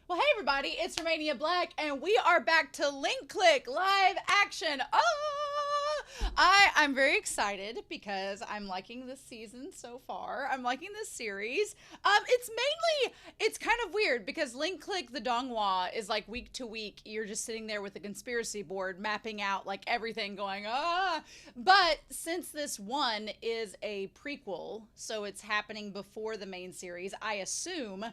Well, hey everybody, it's Romania Black, and we are back to Link Click live action. I'm very excited because I'm liking this season so far. I'm liking this series. It's kind of weird because Link Click the donghua is like week to week. You're just sitting there with a conspiracy board mapping out like everything going But since this one is a prequel, so it's happening before the main series, I assume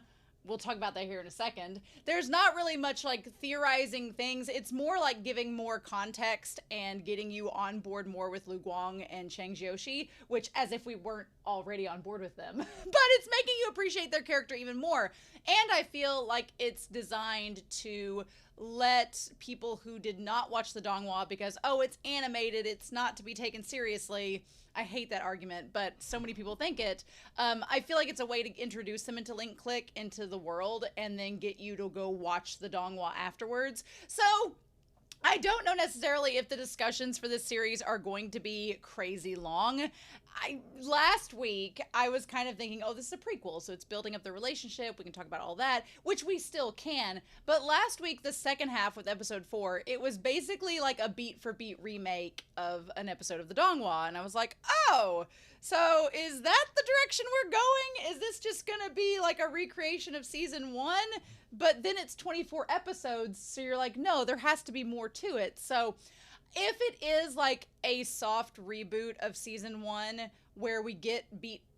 we'll talk about that here in a second. There's not really much like theorizing things. It's more like giving more context and getting you on board more with Guang and Cheng Xiaoshi, which as if we weren't already on board with them. But it's making you appreciate their character even more. And I feel like it's designed to let people who did not watch the donghua because, oh, it's animated, it's not to be taken seriously. I hate that argument, but so many people think it. I feel like it's a way to introduce them into Link Click, into the world, and then get you to go watch the donghua afterwards. So I don't know necessarily if the discussions for this series are going to be crazy long. Last week I was kind of thinking, oh, this is a prequel, so it's building up the relationship. We can talk about all that, which we still can. But last week, the second half with episode 4, it was basically like a beat for beat remake of an episode of the donghua, and I was like, oh, so is that the direction we're going? Is this just gonna be like a recreation of season 1? But then it's 24 episodes, so you're like, no, there has to be more to it. So if it is like a soft reboot of season 1 where we get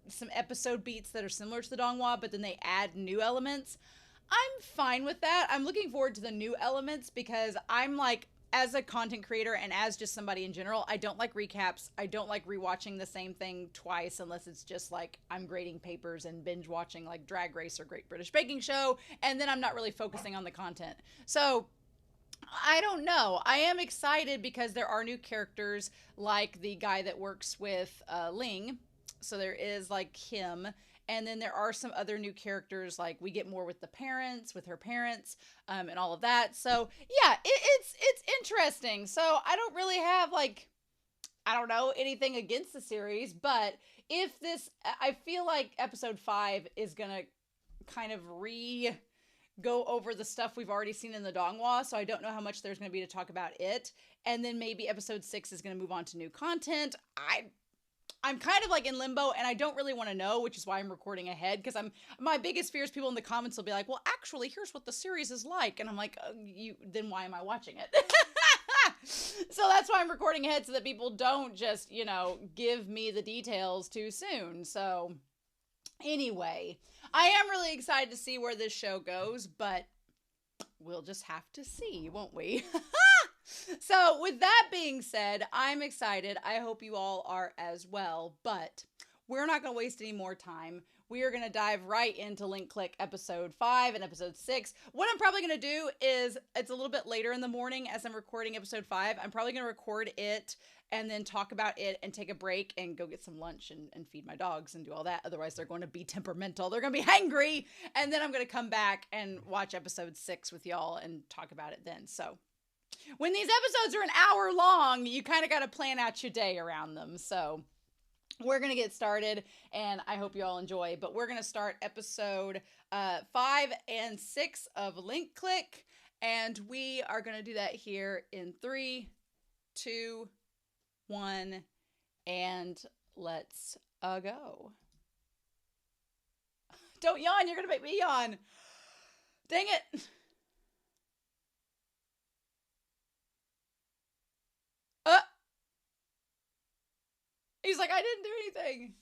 some episode beats that are similar to the donghua, but then they add new elements, I'm fine with that. I'm looking forward to the new elements because I'm like, as a content creator and as just somebody in general, I don't like recaps. I don't like rewatching the same thing twice unless it's just like I'm grading papers and binge watching like Drag Race or Great British Baking Show, and then I'm not really focusing on the content. So I don't know. I am excited because there are new characters like the guy that works with Ling. So there is like him. And then there are some other new characters, like we get more with the parents, with her parents, and all of that. So yeah, it's interesting. So I don't really have like, I don't know, anything against the series, but if this, I feel like episode 5 is gonna kind of go over the stuff we've already seen in the donghua, so I don't know how much there's going to be to talk about it. And then maybe episode 6 is going to move on to new content. I'm kind of like in limbo, and I don't really want to know, which is why I'm recording ahead, because my biggest fear is people in the comments will be like, well, actually, here's what the series is like. And I'm like, then why am I watching it? So that's why I'm recording ahead, so that people don't just, give me the details too soon. So anyway, I am really excited to see where this show goes, but we'll just have to see, won't we? So, with that being said, I'm excited. I hope you all are as well, but we're not going to waste any more time. We are going to dive right into Link Click episode 5 and episode 6. What I'm probably going to do is, it's a little bit later in the morning as I'm recording episode 5. I'm probably going to record it and then talk about it and take a break and go get some lunch and feed my dogs and do all that. Otherwise, they're going to be temperamental. They're going to be hangry. And then I'm going to come back and watch episode 6 with y'all and talk about it then. So when these episodes are an hour long, you kind of got to plan out your day around them. So we're going to get started, and I hope you all enjoy. But we're going to start episode 5 and 6 of Link Click, and we are going to do that here in 3, 2, 1, and let's go. Don't yawn. You're going to make me yawn. Dang it. He's like, I didn't do anything.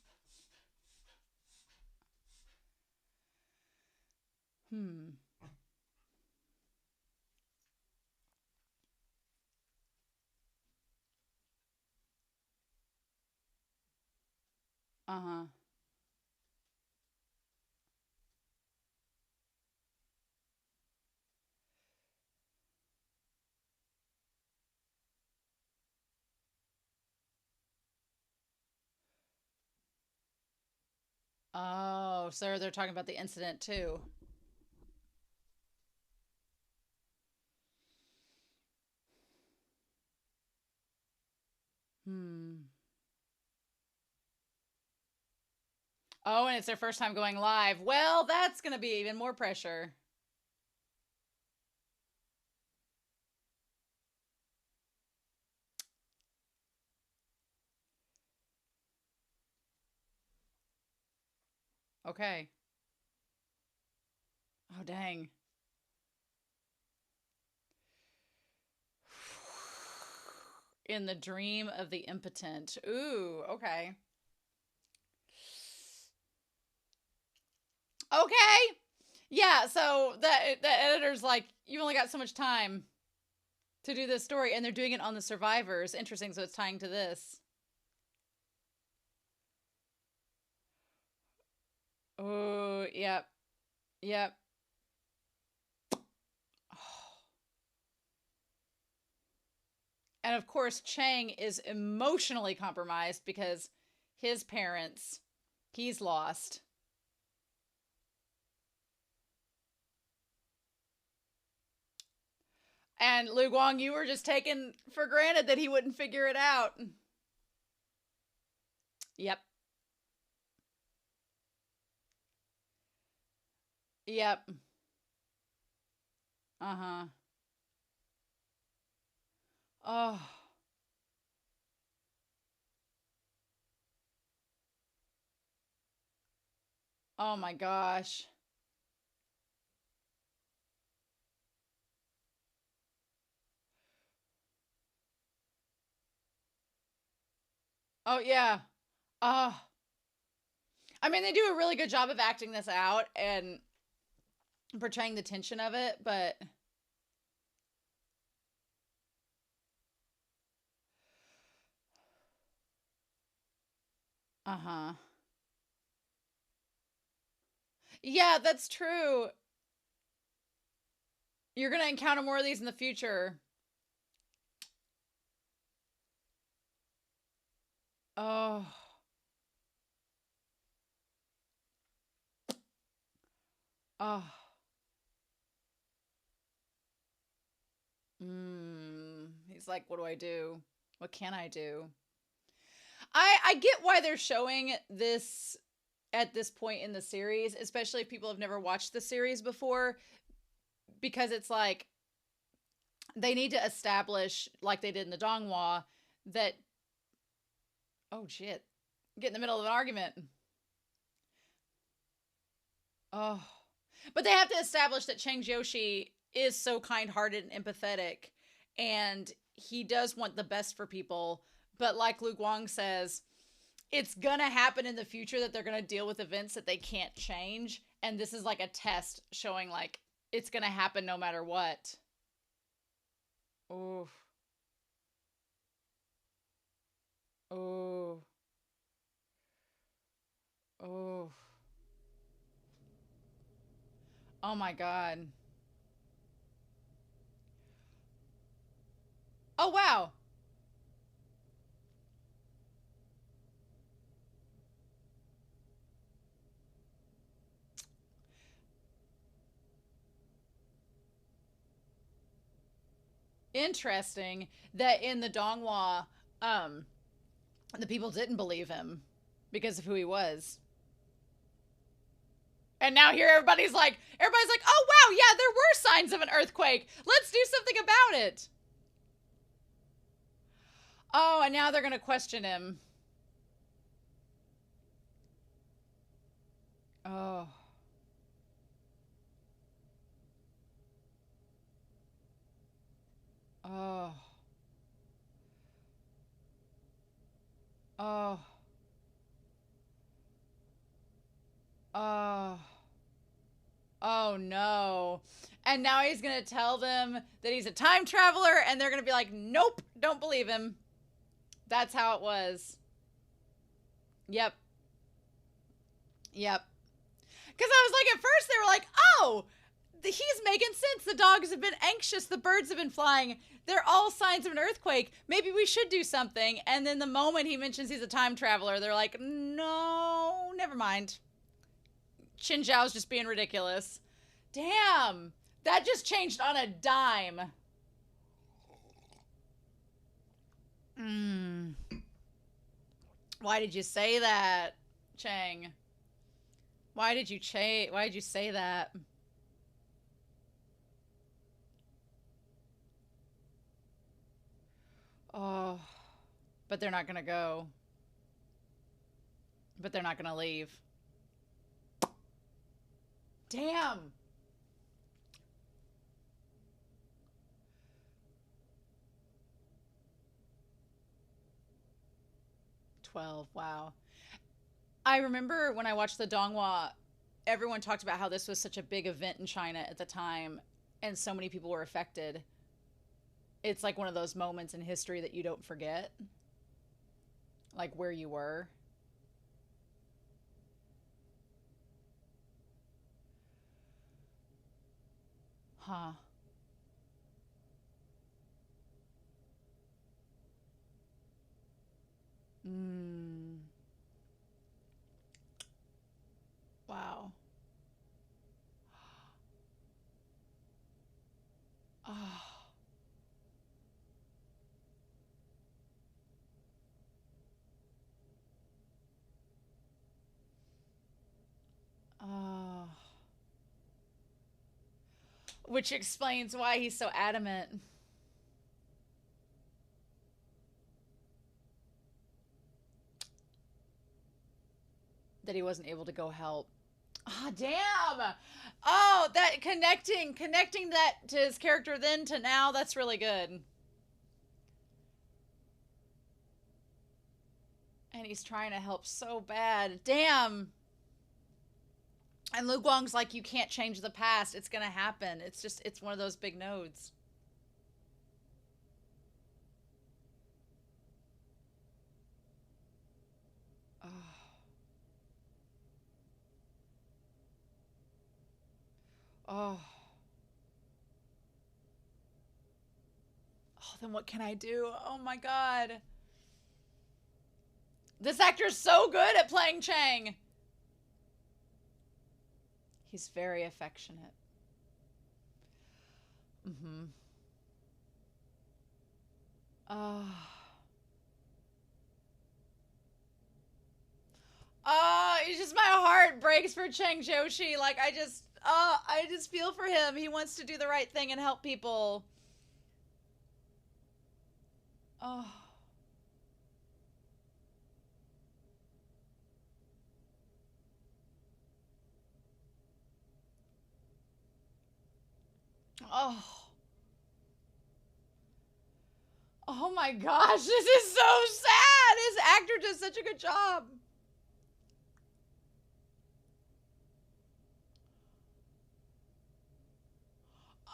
Uh-huh. Oh, so they're talking about the incident too. Hmm. Oh, and it's their first time going live. Well, that's going to be even more pressure. Okay. Oh, dang. In the dream of the impotent. Ooh, okay. Okay. Yeah, so the editor's like, you only got so much time to do this story, and they're doing it on the survivors. Interesting, so it's tying to this. Oh, yep. Yep. And of course, Cheng is emotionally compromised because his parents, he's lost. And Lu Guang, you were just taken for granted that he wouldn't figure it out. Yep. Yep. Uh-huh. Oh. Oh my gosh. Oh yeah. Oh. I mean, they do a really good job of acting this out and portraying the tension of it, but uh-huh. Yeah, that's true. You're gonna encounter more of these in the future. Oh. Oh. He's like, what do I do? What can I do? I get why they're showing this at this point in the series, especially if people have never watched the series before, because it's like they need to establish, like they did in the donghua, that oh shit, get in the middle of an argument. Oh, but they have to establish that Cheng Xiaoshi is so kind-hearted and empathetic, and he does want the best for people. But like Lu Guang says, it's gonna happen in the future that they're gonna deal with events that they can't change, and this is like a test showing like it's gonna happen no matter what. Oh, oh, oh, oh my god. Oh wow. Interesting that in the donghua, um, the people didn't believe him because of who he was. And now here everybody's like, oh wow, yeah, there were signs of an earthquake. Let's do something about it. Oh, and now they're gonna question him. Oh, oh, oh, oh, oh no. And now he's gonna tell them that he's a time traveler, and they're gonna be like, nope, don't believe him. That's how it was. Yep. Yep. Because I was like, at first they were like, oh, he's making sense. The dogs have been anxious. The birds have been flying. They're all signs of an earthquake. Maybe we should do something. And then the moment he mentions he's a time traveler, they're like, no, never mind. Xin Zhao's just being ridiculous. Damn. That just changed on a dime. Mm. Why did you say that, Cheng? Why did you say that? Oh, but they're not gonna go. But they're not gonna leave. Damn. 12. Wow. I remember when I watched the donghua, everyone talked about how this was such a big event in China at the time, and so many people were affected. It's like one of those moments in history that you don't forget, like where you were. Huh. Mm. Wow. Oh. Oh. Which explains why he's so adamant that he wasn't able to go help. Ah, oh, damn. Oh, that connecting that to his character then to now, that's really good. And he's trying to help so bad. Damn. And Lu Guang's like, you can't change the past. It's gonna happen. It's just, it's one of those big nodes. Oh. Oh. Oh, then what can I do? Oh my god. This actor's so good at playing Cheng. He's very affectionate. Mm-hmm. Oh. Oh, it's just my heart breaks for Cheng Xiaoshi. Like, I just feel for him. He wants to do the right thing and help people. Oh. Oh. Oh my gosh, this is so sad. His actor does such a good job.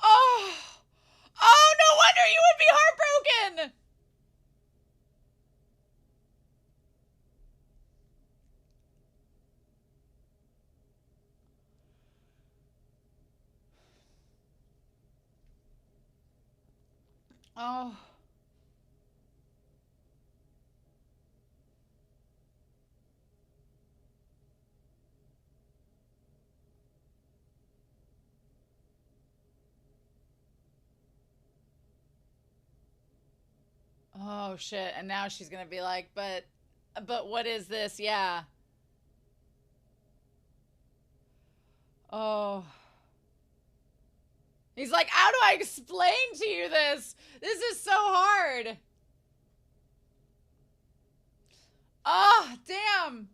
Oh. Oh, no wonder you would be heartbroken. Oh. Oh shit. And now she's gonna be like, but what is this? Yeah. Oh. He's like, how do I explain to you this? This is so hard. Oh, damn.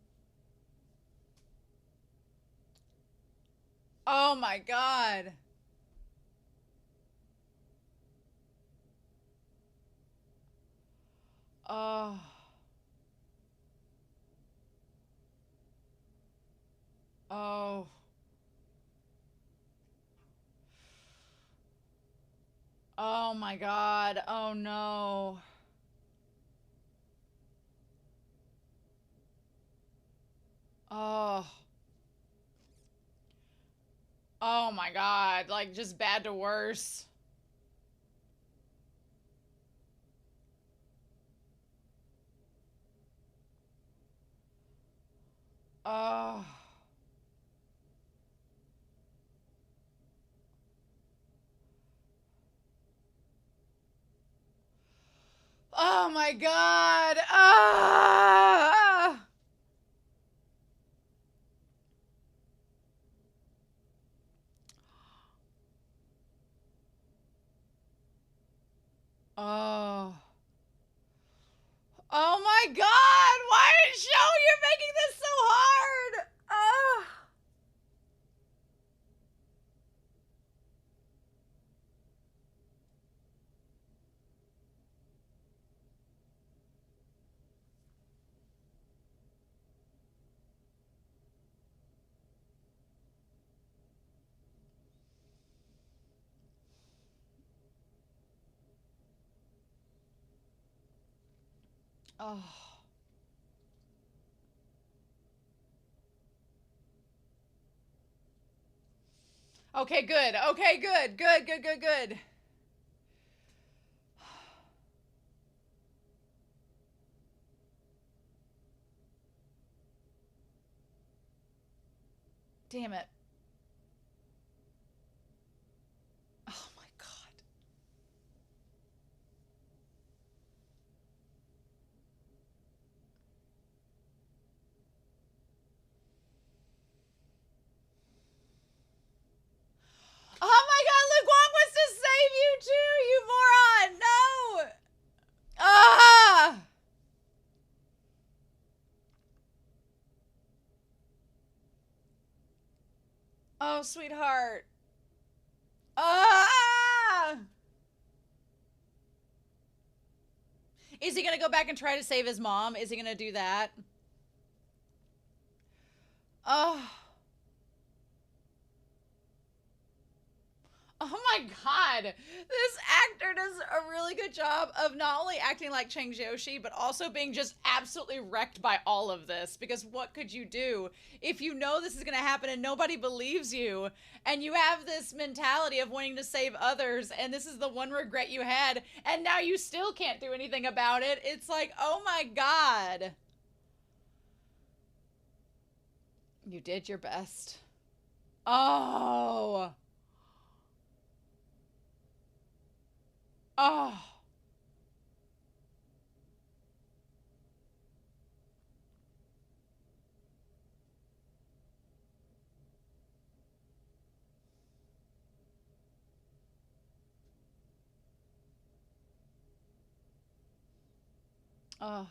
Oh my god. Oh. Oh. Oh my god. Oh no. Oh. Oh my god. Like, just bad to worse. Oh. Oh my god. Ah. Oh. Oh my god. Why show you're making this so hard? Ah. Oh. Okay, good. Okay, good. Good, good, good, good. Damn it. Oh my god. Oh my god, Luke Wong wants to save you too, you moron! No! Ah! Oh, sweetheart. Ah! Is he gonna go back and try to save his mom? Is he gonna do that? Oh. Oh my god. This actor does a really good job of not only acting like Cheng Xiaoshi, but also being just absolutely wrecked by all of this. Because what could you do if you know this is going to happen and nobody believes you? And you have this mentality of wanting to save others, and this is the one regret you had, and now you still can't do anything about it. It's like, oh my god. You did your best. Oh. Oh. Oh.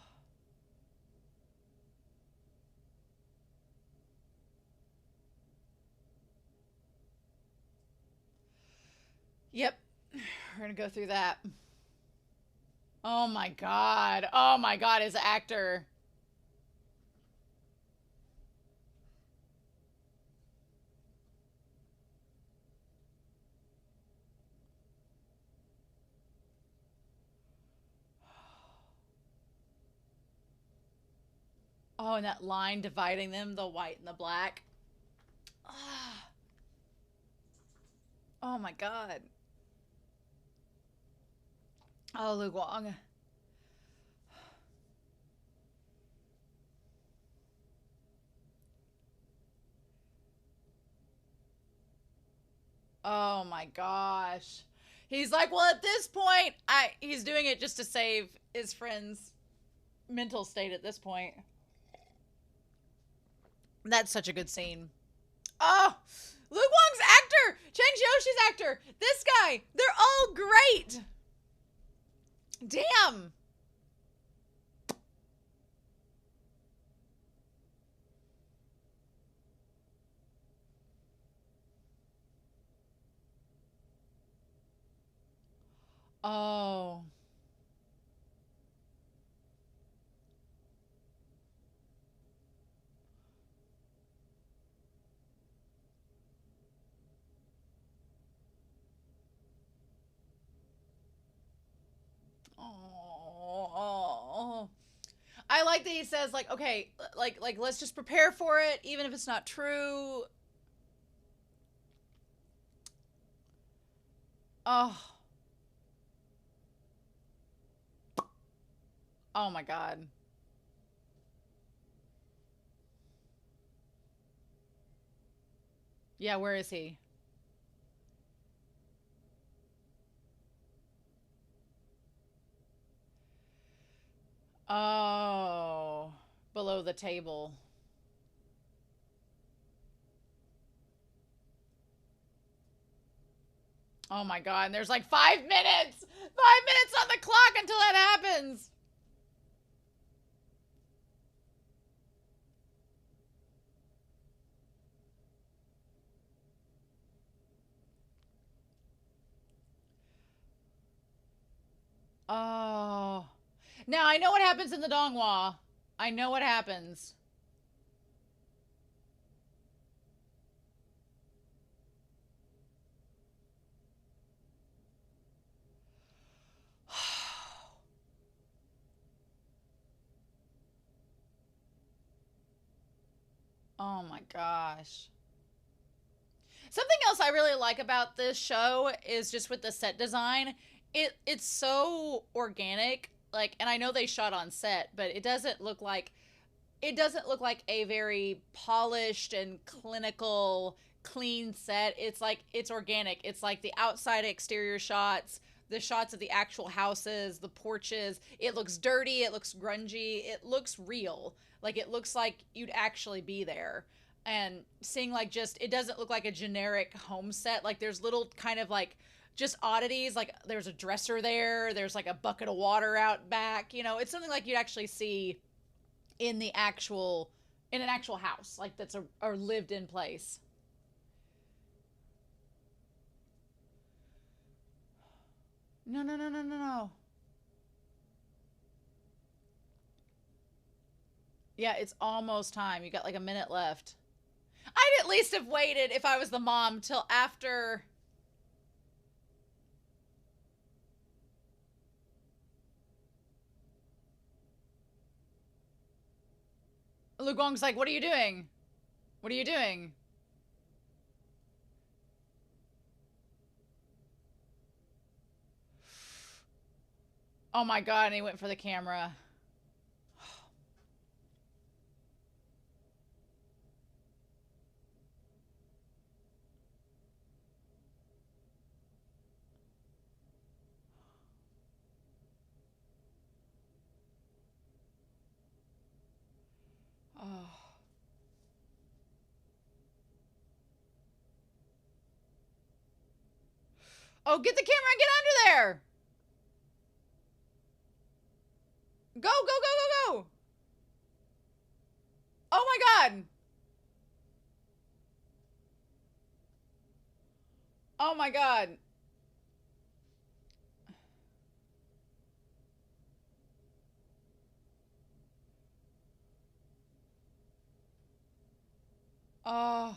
Yep. We're gonna go through that. Oh my god. Oh my god, his actor. Oh, and that line dividing them, the white and the black. Ah. Oh my god. Oh, Lu Guang. Oh my gosh. He's like, well, at this point, he's doing it just to save his friend's mental state at this point. That's such a good scene. Oh, Lu Guang's actor, Cheng Xiaoshi's actor, this guy, they're all great. Damn. Oh. Oh. I like that he says like, okay, like let's just prepare for it, even if it's not true. Oh. Oh my god. Yeah, where is he? Oh. Below the table. Oh my god, and there's like 5 minutes! 5 minutes on the clock until that happens! Oh. Now I know what happens in the donghua. I know what happens. Oh my gosh. Something else I really like about this show is just with the set design. It's so organic. Like, and I know they shot on set, but it doesn't look like a very polished and clinical clean set. It's like it's organic. It's like the outside exterior shots, the shots of the actual houses, the porches. It looks dirty, it looks grungy, it looks real. Like it looks like you'd actually be there. And seeing like just it doesn't look like a generic home set. Like there's little kind of like just oddities, like there's a dresser there, there's like a bucket of water out back. It's something like you'd actually see in the actual in an actual house, like that's a lived in place. No, no, no, no, no, no. Yeah, it's almost time. You got like a minute left. I'd at least have waited if I was the mom till after. Lu Guang's like, what are you doing? What are you doing? Oh my god, and he went for the camera. Oh. Oh, get the camera and get under there! Go, go, go, go, go! Oh my god! Oh my god. Oh.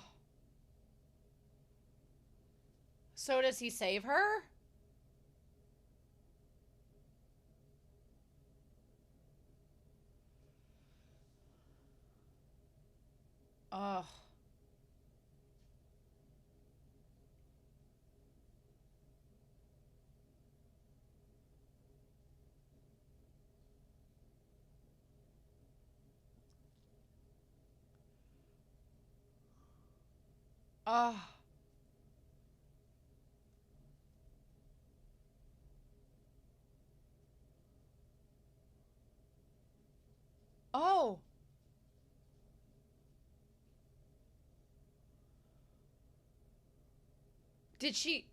So does he save her? Oh. Oh. Oh. Did she?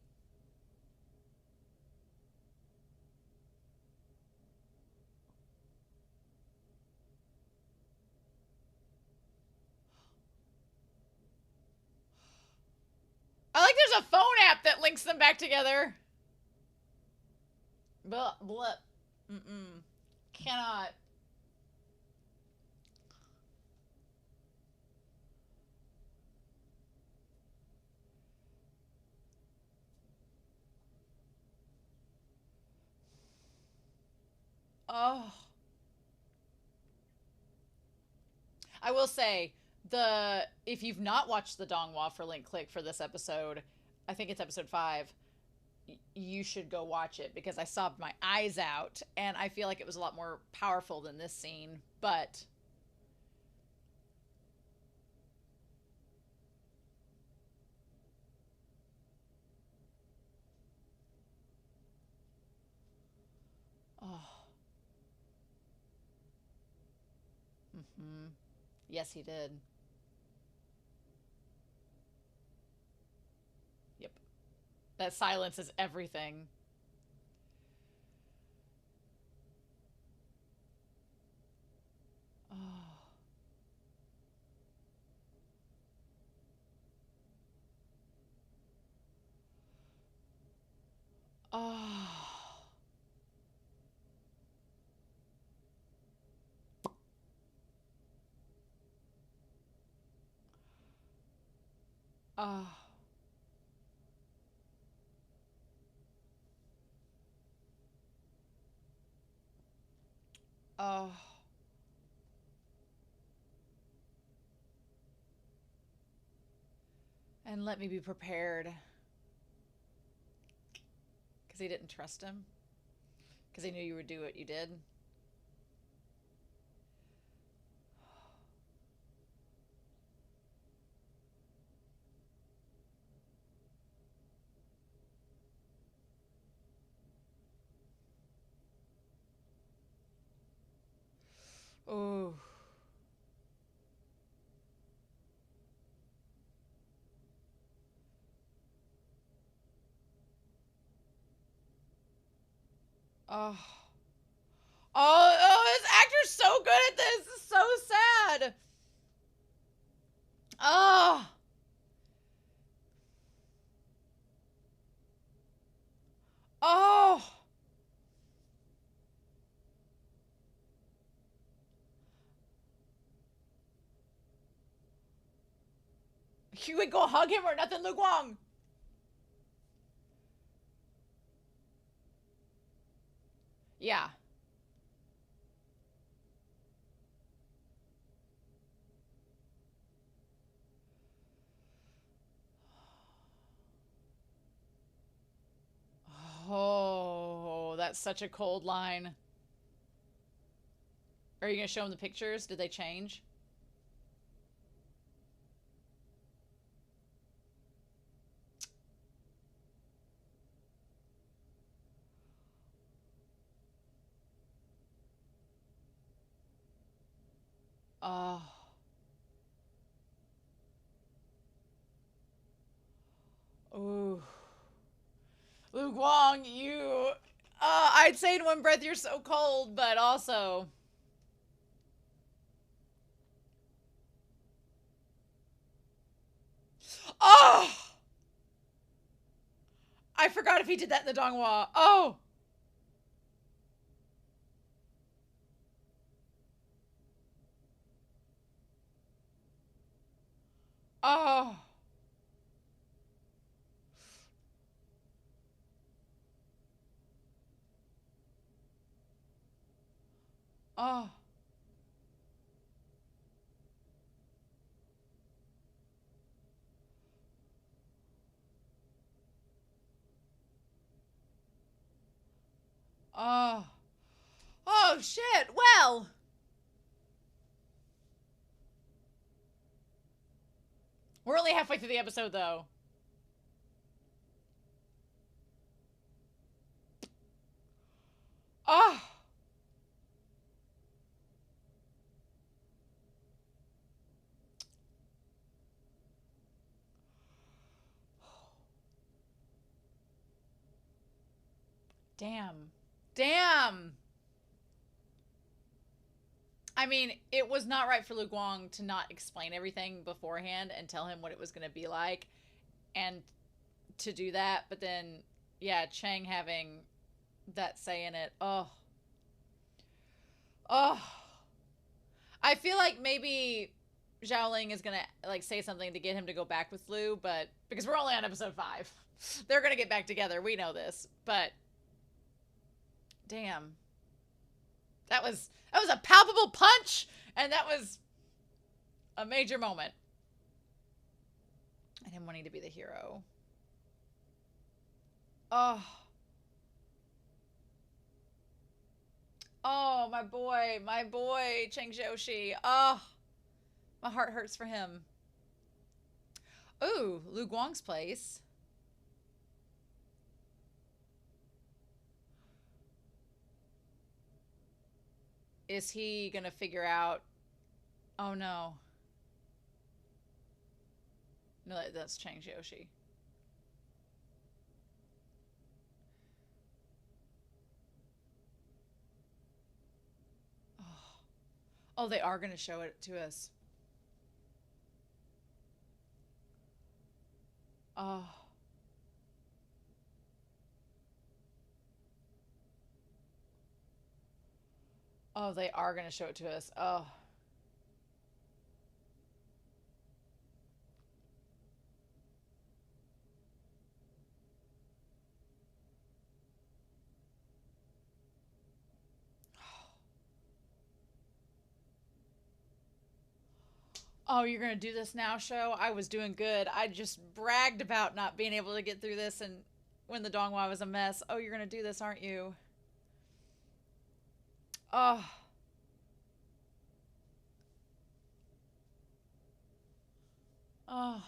I like there's a phone app that links them back together. Blah, blah. Mm-mm. Cannot. Oh. I will say, if you've not watched the donghua for link click for this episode, I think it's episode 5, you should go watch it because I sobbed my eyes out and I feel like it was a lot more powerful than this scene. But oh. Mm-hmm. Yes, he did. Yep. That silence is everything. Oh. Oh. Oh. Oh. And let me be prepared. Because he didn't trust him. Because he knew you would do what you did. Oh. Oh. Oh, this actor's so good at this. It's so sad. Oh. Oh. You would go hug him or nothing, Lu Guang. Yeah. Oh, that's such a cold line. Are you going to show him the pictures? Did they change? Oh. Ooh. Lu Guang, you... I'd say in one breath you're so cold, but also... Oh! I forgot if he did that in the donghua. Oh! Oh! Oh! Oh! Oh, shit! Well! We're only halfway through the episode, though. Oh! Damn. Damn! I mean, it was not right for Lu Guang to not explain everything beforehand and tell him what it was going to be like. And to do that, but then, yeah, Cheng having that say in it. Oh. Oh. I feel like maybe Xiaoling is gonna like say something to get him to go back with Lu, but because we're only on episode 5, they're gonna get back together. We know this, but damn, that was a palpable punch, and that was a major moment. And him wanting to be the hero. Oh. Oh, my boy, Cheng Xiaoshi. Oh, my heart hurts for him. Ooh, Lu Guang's place. Is he gonna figure out? Oh no. No, that's Cheng Xiaoshi. Oh. Oh, they are gonna show it to us. Oh. Oh, they are gonna show it to us. Oh. Oh, you're gonna do this now, show? I was doing good. I just bragged about not being able to get through this and when the donghua was a mess. Oh, you're gonna do this, aren't you? Oh. Oh.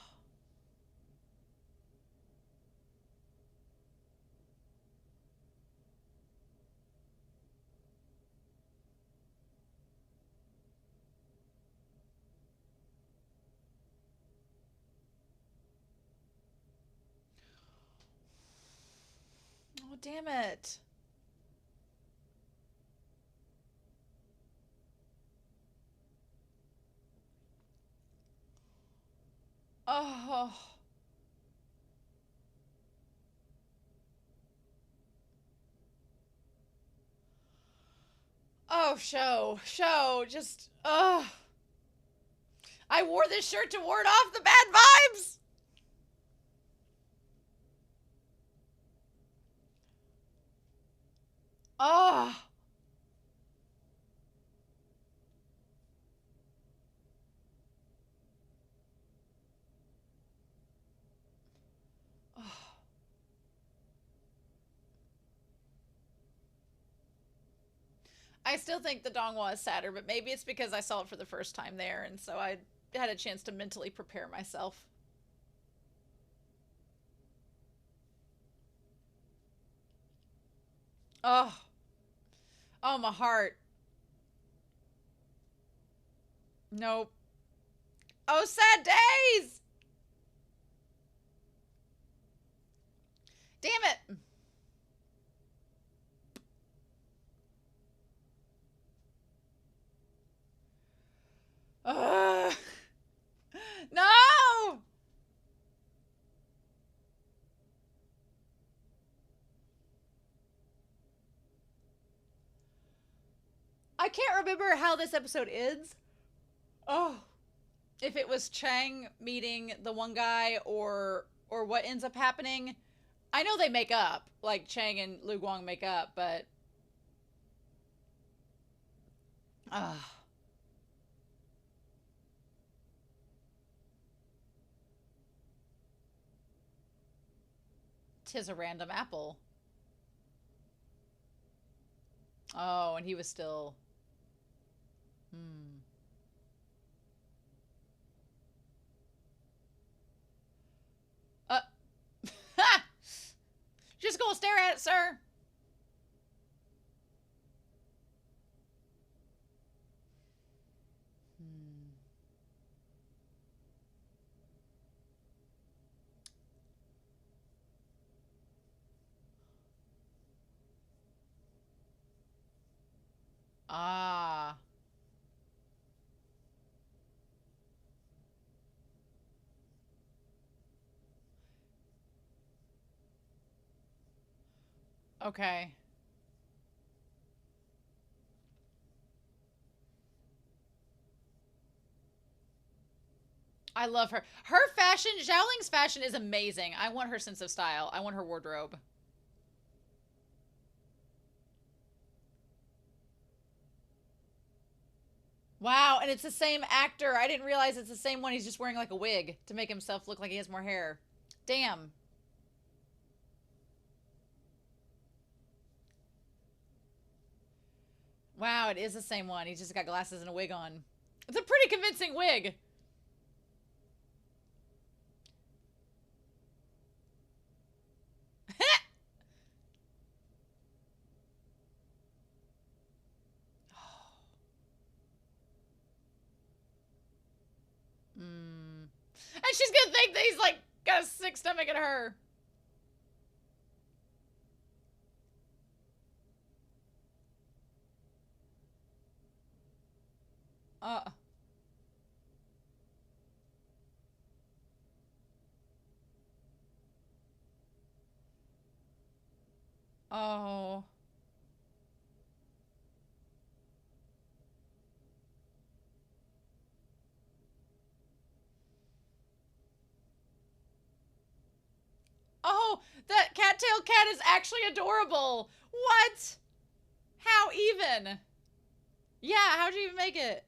Oh, damn it. Oh. Oh, show, just, I wore this shirt to ward off the bad vibes. Oh. Oh. I still think the donghua is sadder, but maybe it's because I saw it for the first time there, and so I had a chance to mentally prepare myself. Oh. Oh, my heart. Nope. Oh, sad days! Damn it! Ugh. No! I can't remember how this episode ends. Oh. If it was Cheng meeting the one guy or what ends up happening. I know they make up. Like Cheng and Lu Guang make up, but tis a random apple. Oh, and he was still hmm. Uh Just gonna stare at it, sir. Hmm. Ah. Okay. I love her. Her fashion, Xiaoling's fashion is amazing. I want her sense of style. I want her wardrobe. Wow, and it's the same actor. I didn't realize it's the same one. He's just wearing like a wig to make himself look like he has more hair. Damn. Wow, it is the same one. He's just got glasses and a wig on. It's a pretty convincing wig. Mm. And she's gonna think that he's like got a sick stomach at her. Uh. Oh. Oh, that cattail cat is actually adorable. What? How even? Yeah, how'd you even make it?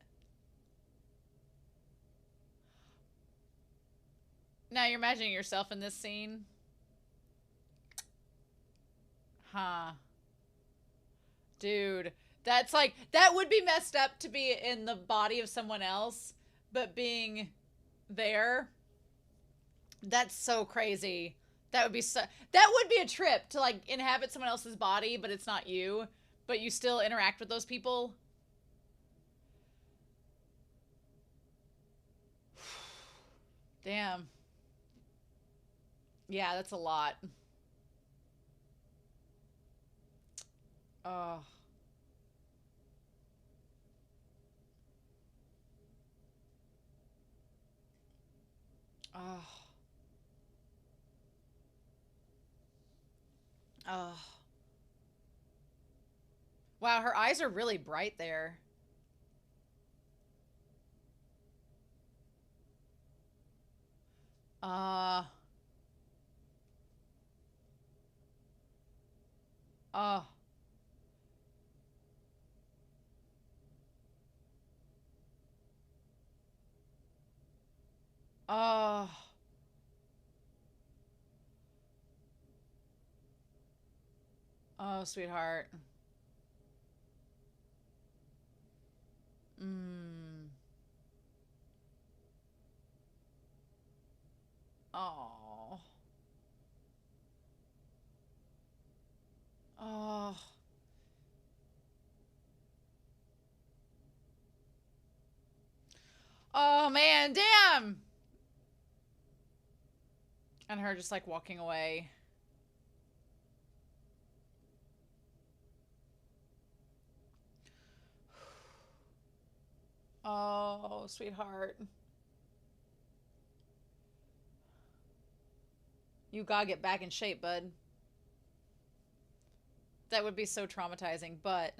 Now you're imagining yourself in this scene. Huh. Dude, that's like, that would be messed up to be in the body of someone else, but being there, that's so crazy. That would be so, that would be a trip to like inhabit someone else's body, but it's not you, but you still interact with those people. Damn. Yeah, that's a lot. Oh. Oh. Oh. Wow, her eyes are really bright there. Uh. Oh. Oh. Oh, sweetheart. Mm. Oh. Oh. Oh, man, damn. And her just like walking away. Oh, sweetheart. You gotta get back in shape, bud. That would be so traumatizing, but...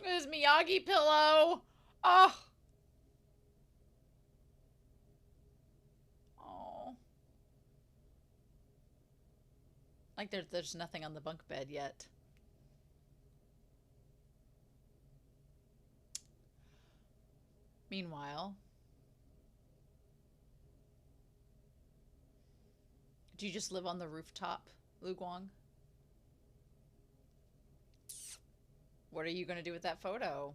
His Miyagi pillow. Oh. Oh. Like there's nothing on the bunk bed yet. Meanwhile, do you just live on the rooftop, Lu Guang? What are you gonna do with that photo?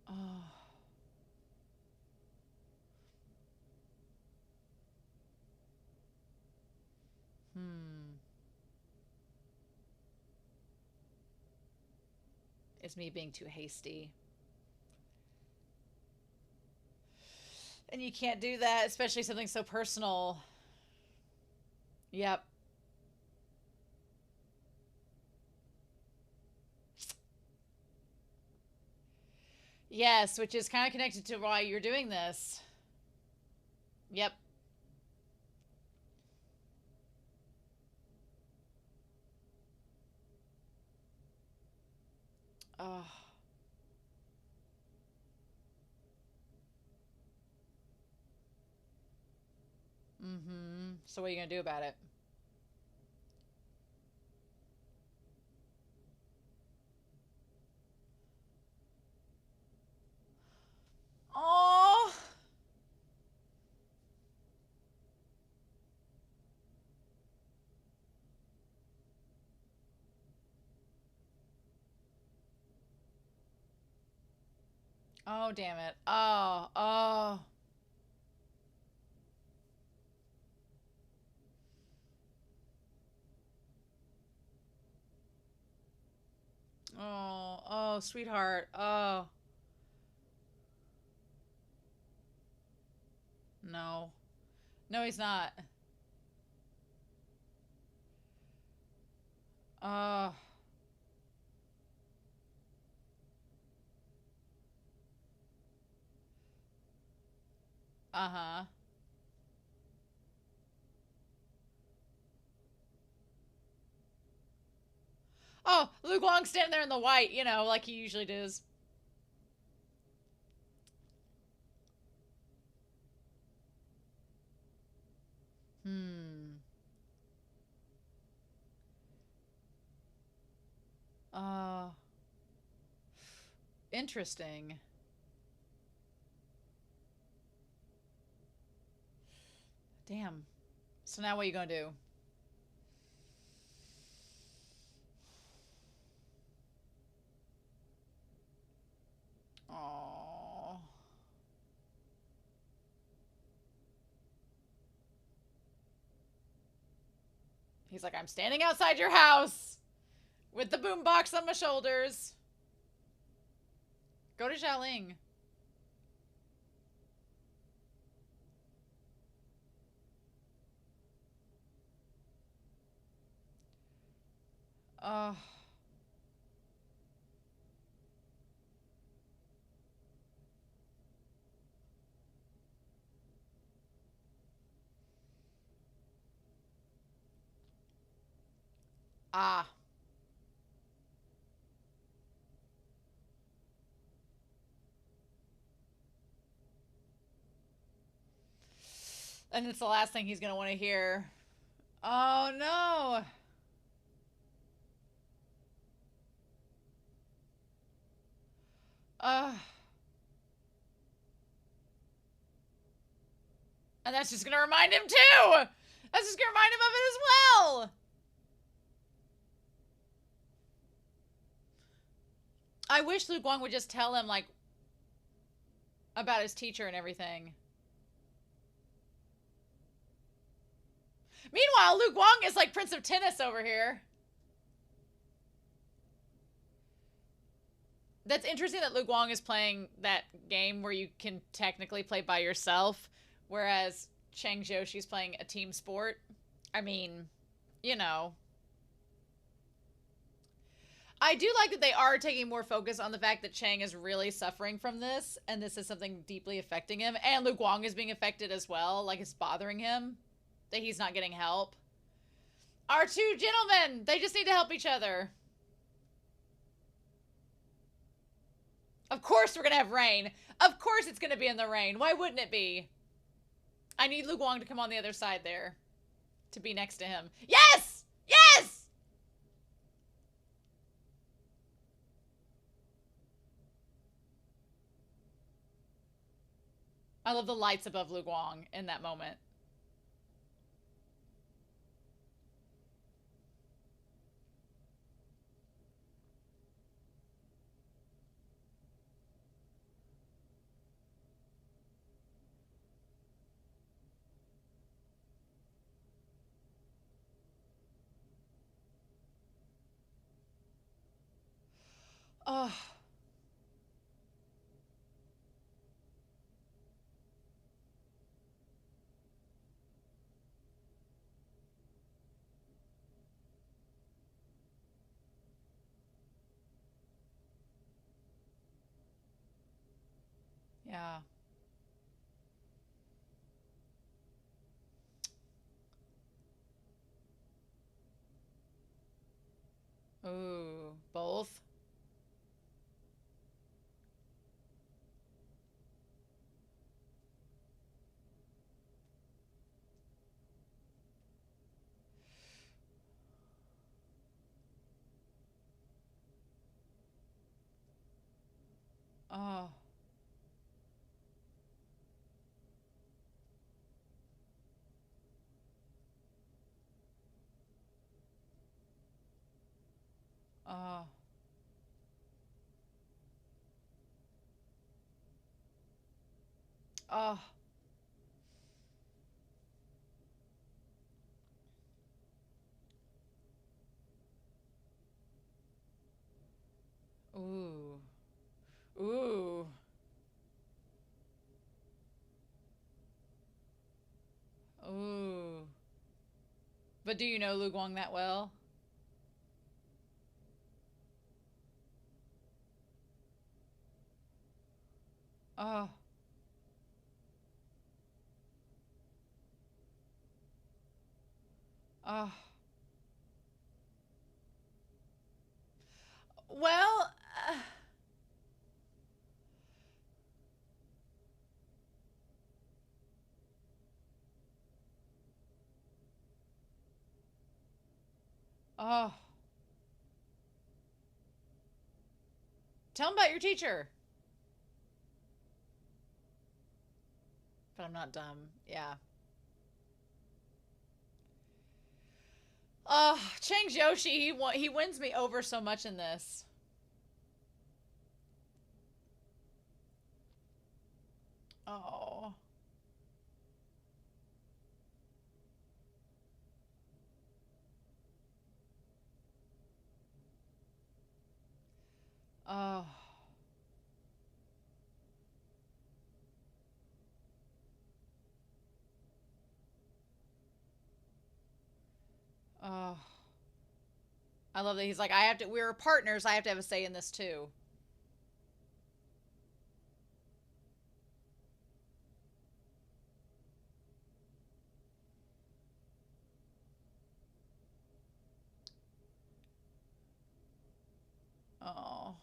Oh. Hmm. It's me being too hasty. And you can't do that, especially something so personal. Yep. Yes, which is kind of connected to why you're doing this. Yep. Oh. Mm-hmm. So what are you gonna do about it? Oh. Oh, damn it. Oh. Oh. Oh. Oh, sweetheart. Oh. No. No, he's not. Oh. Uh-huh. Oh, Luke Long standing there in the white, you know, like he usually does. Interesting. Damn. So now what are you gonna do? Oh. He's like, I'm standing outside your house with the boombox on my shoulders. Go to Xiaoling. Oh. Ah. And it's the last thing he's gonna want to hear. Oh no. And that's just gonna remind him too! That's just gonna remind him of it as well! I wish Lu Guang would just tell him, like, about his teacher and everything. Meanwhile, Lu Guang is like Prince of Tennis over here. That's interesting that Lu Guang is playing that game where you can technically play by yourself, whereas Cheng Xiaoshi's playing a team sport. I mean, you know. I do like that they are taking more focus on the fact that Cheng is really suffering from this, and this is something deeply affecting him, and Lu Guang is being affected as well, like it's bothering him that he's not getting help. Our two gentlemen, they just need to help each other. Of course we're gonna have rain. Of course it's gonna be in the rain. Why wouldn't it be? I need Lu Guang to come on the other side there. To be next to him. Yes! Yes! I love the lights above Lu Guang in that moment. Oh. Yeah. Ooh. Both? Oh. Oh. Oh. Ooh. Ooh. Ooh. But do you know Lu Guang that well? Oh. Oh. Well, oh. Tell him about your teacher. But I'm not dumb. Yeah. Cheng Xiaoshi, he wins me over so much in this. Oh. Oh. Oh. I love that he's like, we're partners, I have to have a say in this too. Oh.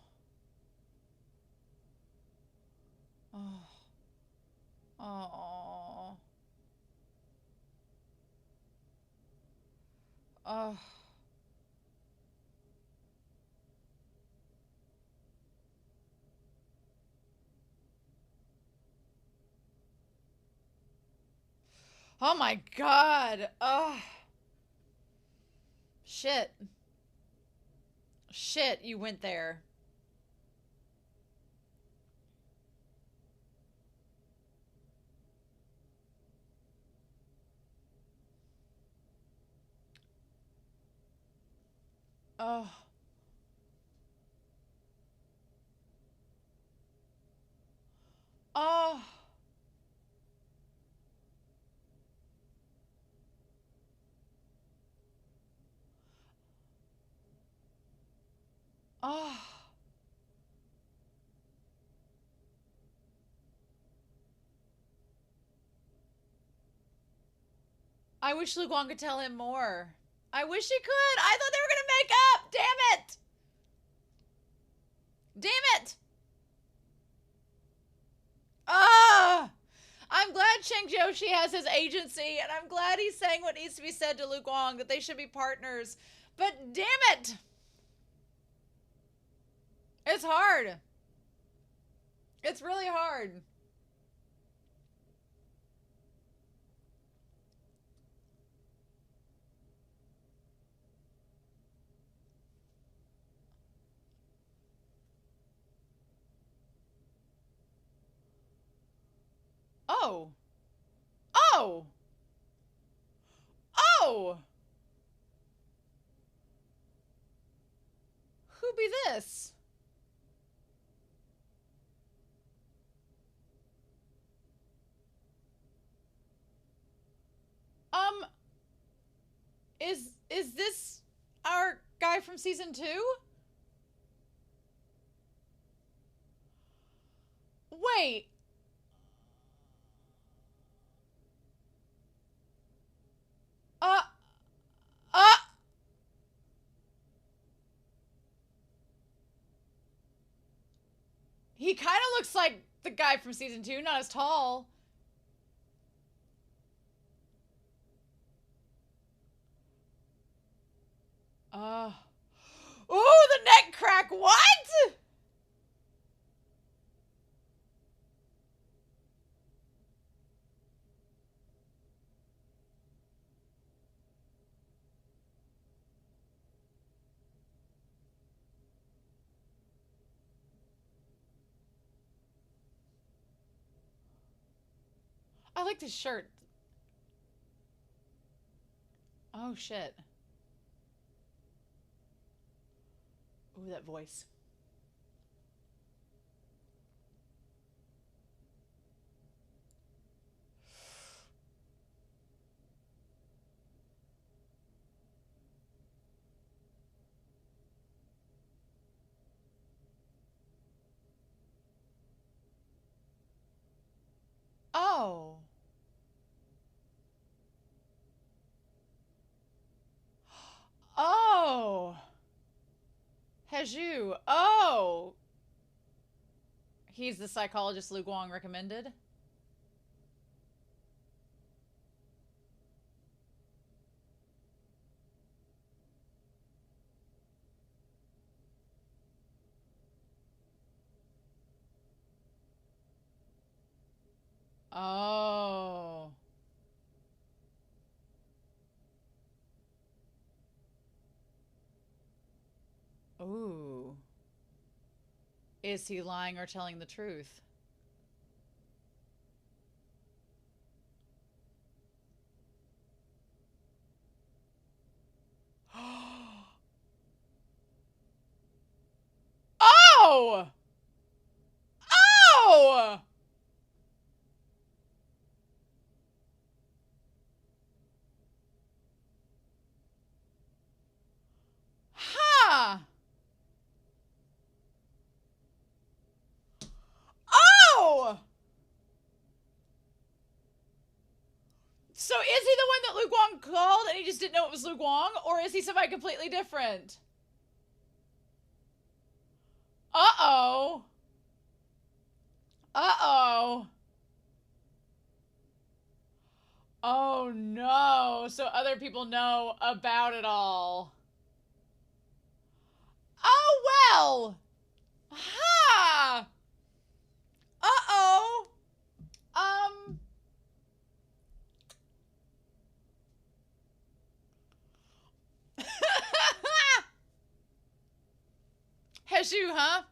Oh. Oh. Oh. Oh my god. Oh. Shit. Shit, you went there. Oh. Oh. Oh. I wish Lu Guang could tell him more. I wish he could. I thought they were gonna make up. Damn it. Damn it. Ah. I'm glad Cheng Joshi has his agency, and I'm glad he's saying what needs to be said to Lu Guang, that they should be partners. But damn it. It's hard. It's really hard. Oh. Oh. Oh. Who be this? Um, is this our guy from season 2? Wait. Uh, uh. He kind of looks like the guy from season 2, not as tall. Uh. Ooh, the neck crack. What? I like this shirt. Oh, shit. Ooh, that voice. Oh. Oh. Heju. Oh. He's the psychologist Lu Guang recommended. Oh. Ooh. Is he lying or telling the truth? Oh! Oh! Huh. Oh! So is he the one that Lu Guang called and he just didn't know it was Lu Guang? Or is he somebody completely different? Uh-oh. Uh-oh. Oh no. So other people know about it all. Oh well. Ha! Uh-oh. Um. Heshu, huh?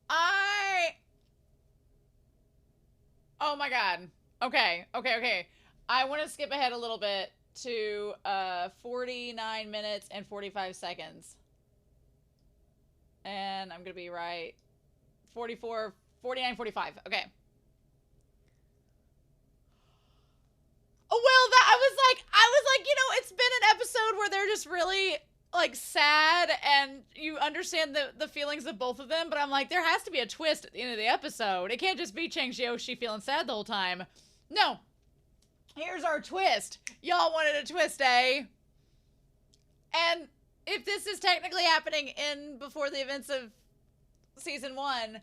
I... Oh my god. Okay, okay, okay. I want to skip ahead a little bit to 49 minutes and 45 seconds. And I'm going to be right. 44, 49, 45. Okay. Oh, well, that I was like, it's been an episode where they're just really like sad and you understand the feelings of both of them, but I'm like, there has to be a twist at the end of the episode. It can't just be Cheng Xiaoshi feeling sad the whole time. No. Here's our twist. Y'all wanted a twist, eh? And if this is technically happening in before the events of season 1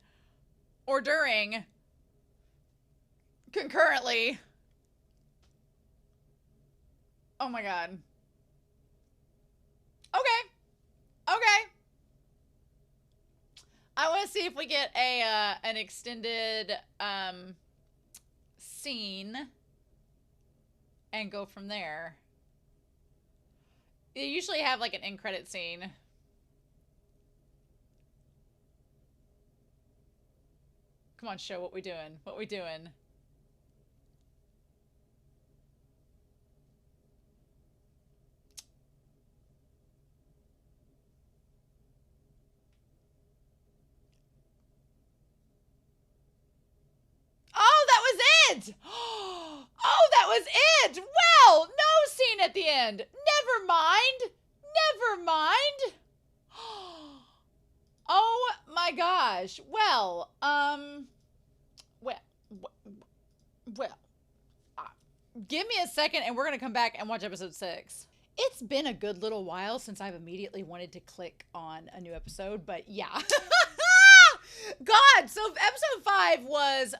or during concurrently. Oh my god. Okay. Okay. I want to see if we get a an extended scene and go from there. You usually have like an end credit scene. Come on, show what we doing. What we doing? Oh, that was it! Oh, that was it! Well, no scene at the end. Never mind. Never mind. Oh my gosh. Well, well, well, uh, give me a second and we're going to come back and watch episode 6. It's been a good little while since I've immediately wanted to click on a new episode, but yeah. God, so episode 5 was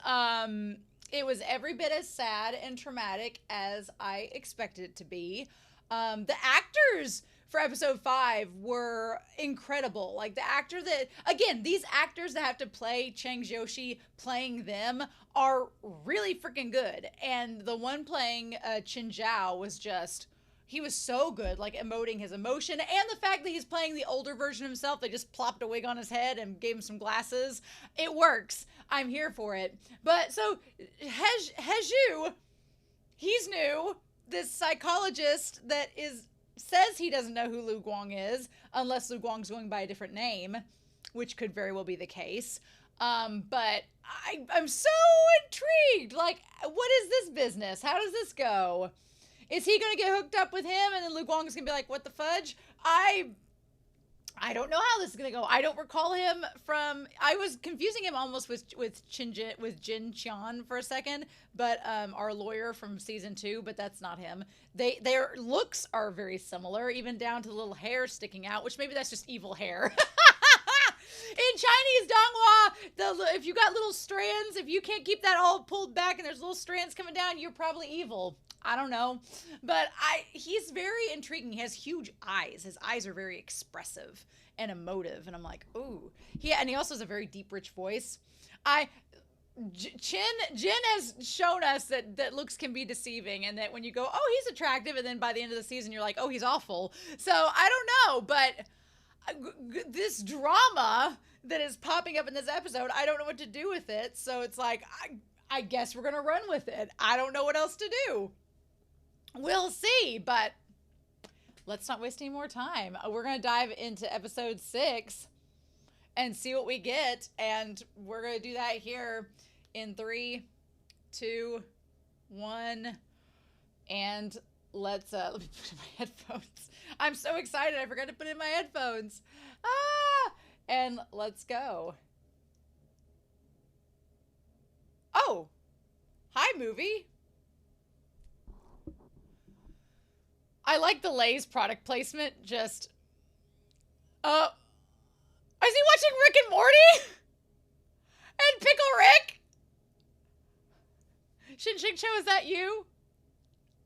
it was every bit as sad and traumatic as I expected it to be. The actors for episode 5 were incredible. Like the actor that, again, these actors that have to play Cheng Xiaoshi playing them are really freaking good. And the one playing Chin Zhao was just, he was so good, like emoting his emotion, and the fact that he's playing the older version himself. They just plopped a wig on his head and gave him some glasses. It works. I'm here for it. But so Heju, he's new. This psychologist that says he doesn't know who Lu Guang is, unless Lu Guang's going by a different name, which could very well be the case. But I'm so intrigued. Like, what is this business? How does this go? Is he going to get hooked up with him and then Lu Guang is going to be like, what the fudge? I don't know how this is going to go. I don't recall him from, I was confusing him almost with Jin Qian for a second, but our lawyer from season 2, but that's not him. Their looks are very similar, even down to the little hair sticking out, which maybe that's just evil hair. In Chinese donghua, if you got little strands, if you can't keep that all pulled back and there's little strands coming down, you're probably evil. I don't know. But he's very intriguing. He has huge eyes. His eyes are very expressive. and emotive. And I'm like, ooh. And he also has a very deep, rich voice. Jen has shown us that looks can be deceiving, and that when you go, oh, he's attractive, and then by the end of the season you're like, oh, he's awful. So I don't know, but this drama that is popping up in this episode, I don't know what to do with it. So it's like, I guess we're gonna run with it. I don't know what else to do. We'll see, but let's not waste any more time. We're gonna dive into episode 6 and see what we get, and we're gonna do that here in 3, 2, 1, and let me put in my headphones. I'm so excited, I forgot to put in my headphones. And let's go. Oh, hi, movie. I like the Lay's product placement. Just, is he watching Rick and Morty? And Pickle Rick? Shin Ching Cho, is that you?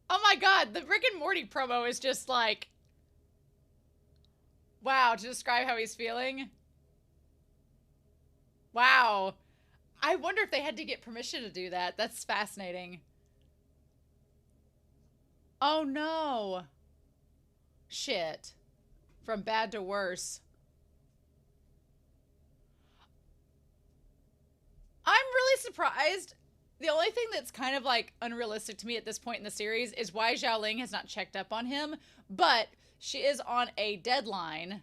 Oh my god, the Rick and Morty promo is just like, wow, to describe how he's feeling. Wow. I wonder if they had to get permission to do that. That's fascinating. Oh no. Shit. From bad to worse. I'm really surprised. The only thing that's kind of like unrealistic to me at this point in the series is why Zhao Ling has not checked up on him, but she is on a deadline.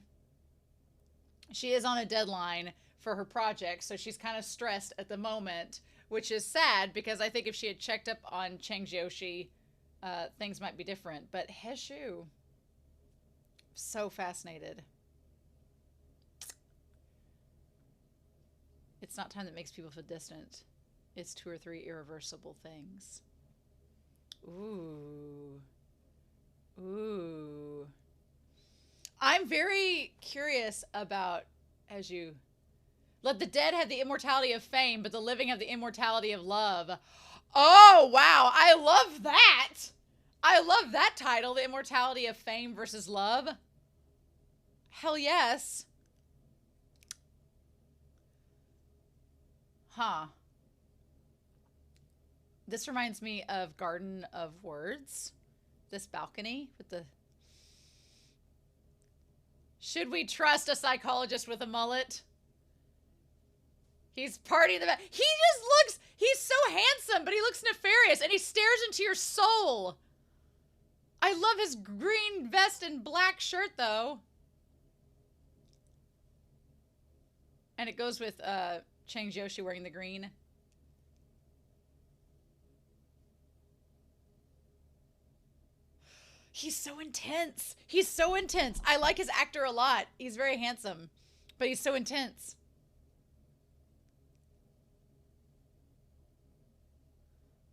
She is on a deadline for her project, so she's kind of stressed at the moment, which is sad because I think if she had checked up on Cheng Xiaoshi, things might be different. But Heshu, so fascinated. It's not time that makes people feel distant. It's 2 or 3 irreversible things. Ooh. Ooh. I'm very curious about, as you... Let the dead have the immortality of fame, but the living have the immortality of love. Oh, wow. I love that. I love that title, The Immortality of Fame versus Love. Hell yes. Huh. This reminds me of Garden of Words. This balcony with the... Should we trust a psychologist with a mullet? He's partying the... He just looks... He's so handsome, but he looks nefarious, and he stares into your soul. I love his green vest and black shirt, though. And it goes with Cheng Xiaoshi wearing the green. He's so intense. He's so intense. I like his actor a lot. He's very handsome, but he's so intense.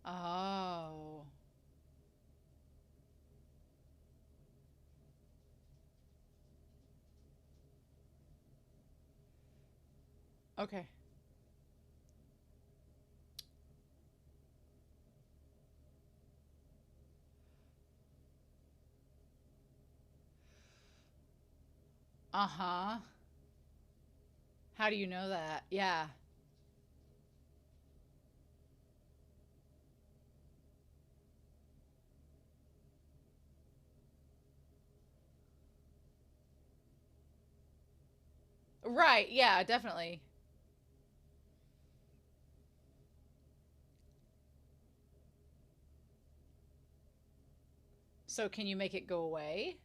Oh. Okay. Uh-huh. How do you know that? Yeah. Right, yeah, definitely. So can you make it go away?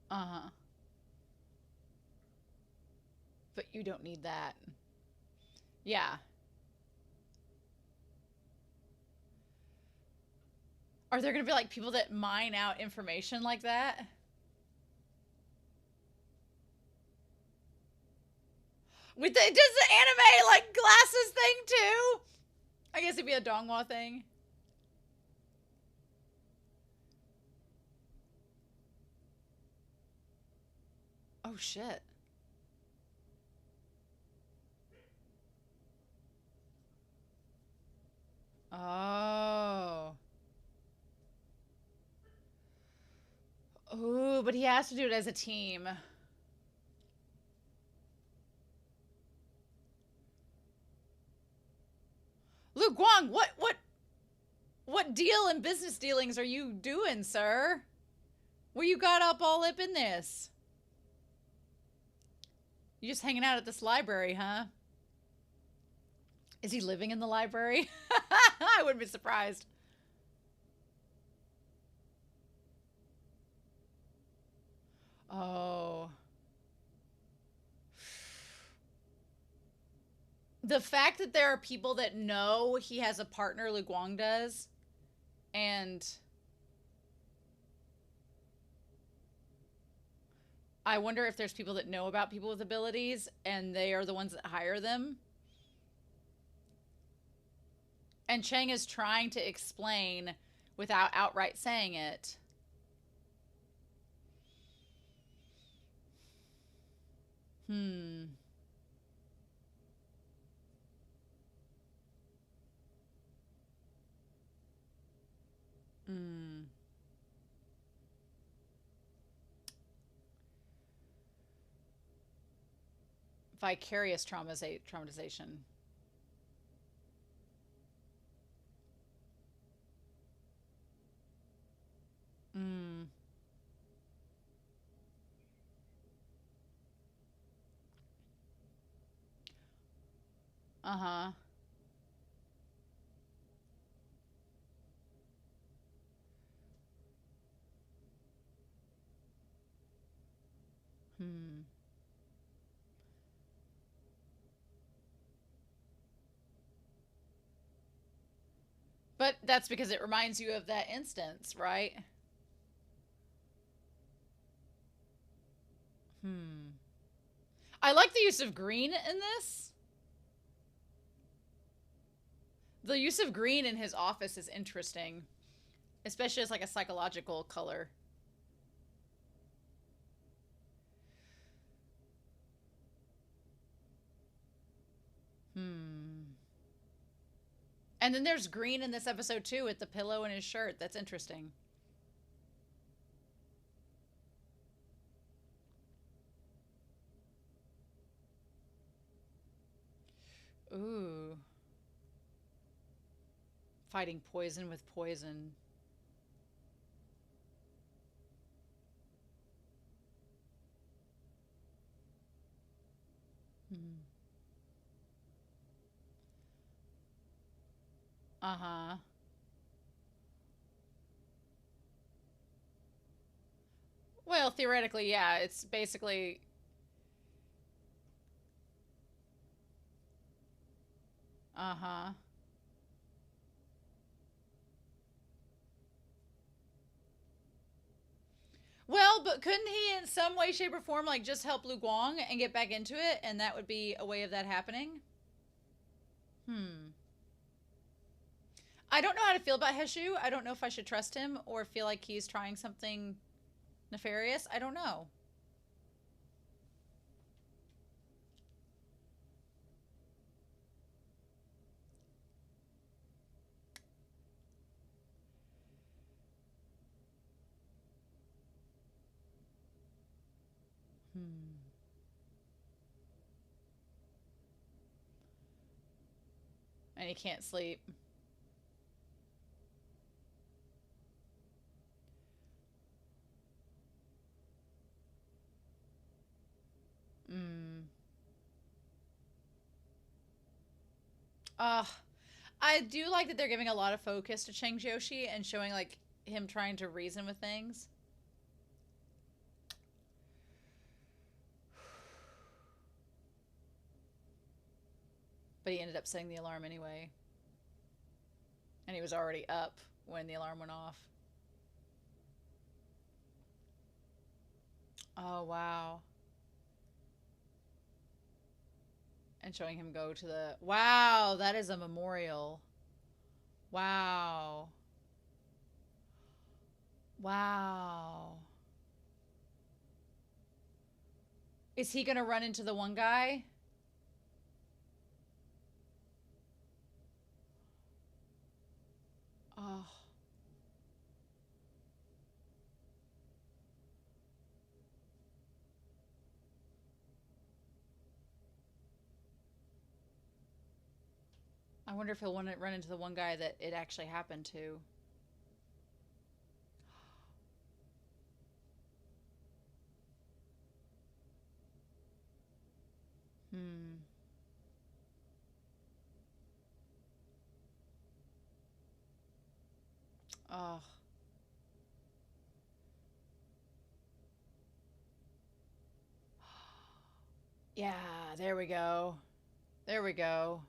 Uh-huh. But you don't need that. Yeah. Are there gonna be like people that mine out information like that? Does the anime like glasses thing too? I guess it'd be a donghua thing. Oh, shit. Oh. Ooh, but he has to do it as a team. Luke Guang, what deal and business dealings are you doing, sir? Where you got up all up in this? You just hanging out at this library, huh? Is he living in the library? I wouldn't be surprised. Oh. The fact that there are people that know he has a partner, Lu Guang does, and I wonder if there's people that know about people with abilities and they are the ones that hire them. And Cheng is trying to explain without outright saying it. Hmm. Hmm. Vicarious traumatization. Hmm. Uh-huh. Hmm. But that's because it reminds you of that instance, right? Hmm. I like the use of green in this. The use of green in his office is interesting, especially as like a psychological color. Hmm. And then there's green in this episode too with the pillow and his shirt. That's interesting. Ooh. Fighting poison with poison. Hmm. Uh-huh. Well, theoretically, yeah. It's basically... Uh-huh. Well, but couldn't he in some way, shape, or form like just help Lu Guang and get back into it? And that would be a way of that happening? Hmm. I don't know how to feel about Heshu. I don't know if I should trust him or feel like he's trying something nefarious. I don't know. Hmm. And he can't sleep. Hmm. I do like that they're giving a lot of focus to Cheng Xiaoshi and showing like him trying to reason with things. But he ended up setting the alarm anyway. And he was already up when the alarm went off. Oh, wow. And showing him go to the... Wow, that is a memorial. Wow. Wow. Is he gonna run into the one guy? Oh. I wonder if he'll want to run into the one guy that it actually happened to. Hmm. Oh. Yeah, there we go. There we go.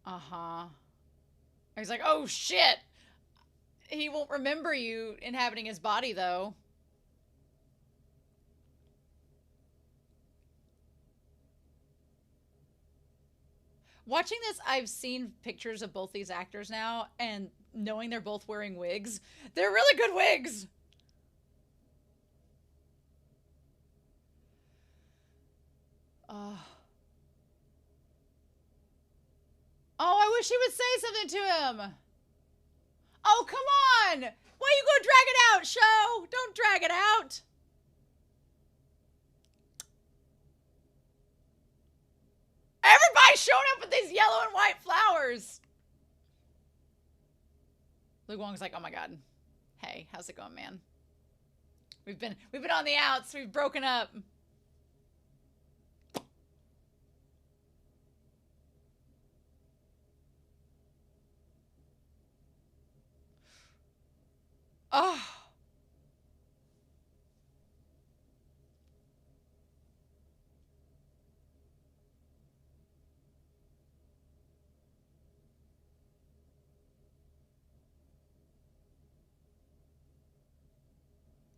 Uh-huh. He's like, oh shit! He won't remember you inhabiting his body, though. Watching this, I've seen pictures of both these actors now, and knowing they're both wearing wigs, they're really good wigs! Oh. Oh, I wish he would say something to him! Oh, come on! Why you gonna drag it out, show? Don't drag it out! Everybody's showing up with these yellow and white flowers! Lu Guang's like, oh my god. Hey, how's it going, man? We've been on the outs. We've broken up. Oh.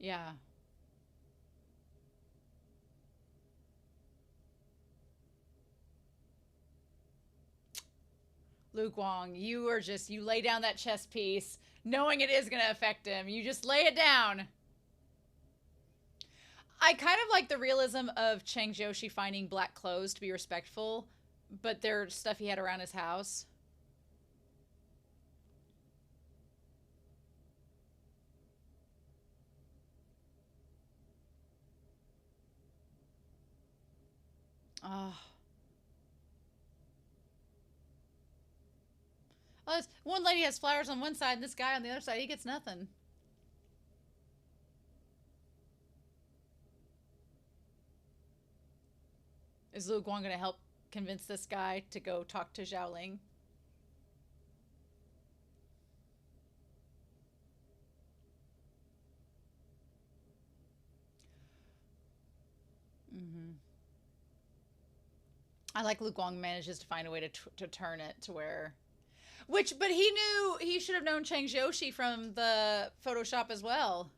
Yeah. Lu Guang, you are just, you lay down that chess piece knowing it is going to affect him. You just lay it down. I kind of like the realism of Cheng Xiaoshi finding black clothes to be respectful, but they're stuff he had around his house. Oh. Oh, this one lady has flowers on one side and this guy on the other side, he gets nothing. Is Lu Guang going to help convince this guy to go talk to Xiaoling? Mm-hmm. I like Lu Guang manages to find a way to turn it to where... but he knew, he should have known Cheng Xiaoshi from the Photoshop as well.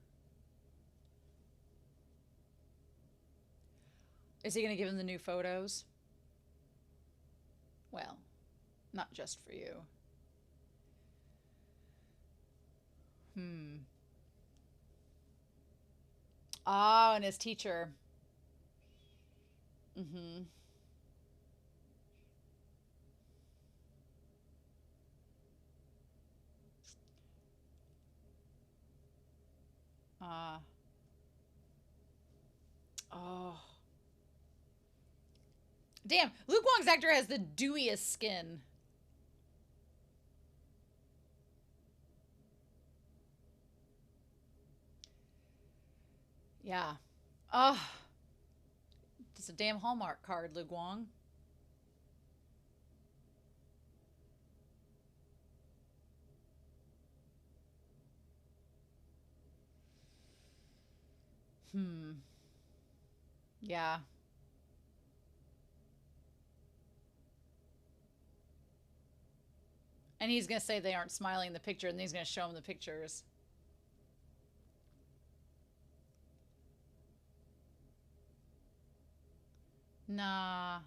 Is he going to give him the new photos? Well, not just for you. Oh, and his teacher. Mm-hmm. Oh. Damn, Lu Guang's actor has the dewiest skin. Yeah. Oh. It's a damn Hallmark card, Lu Guang. Yeah. And he's going to say they aren't smiling in the picture, and he's going to show him the pictures. Nah.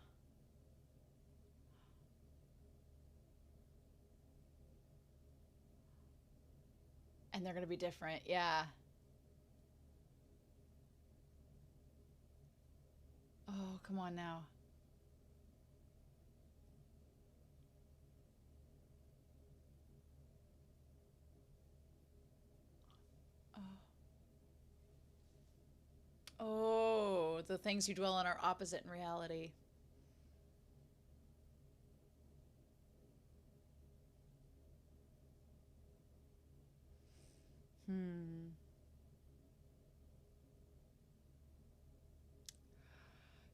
And they're going to be different. Yeah. come on now. Oh, the things you dwell on are opposite in reality.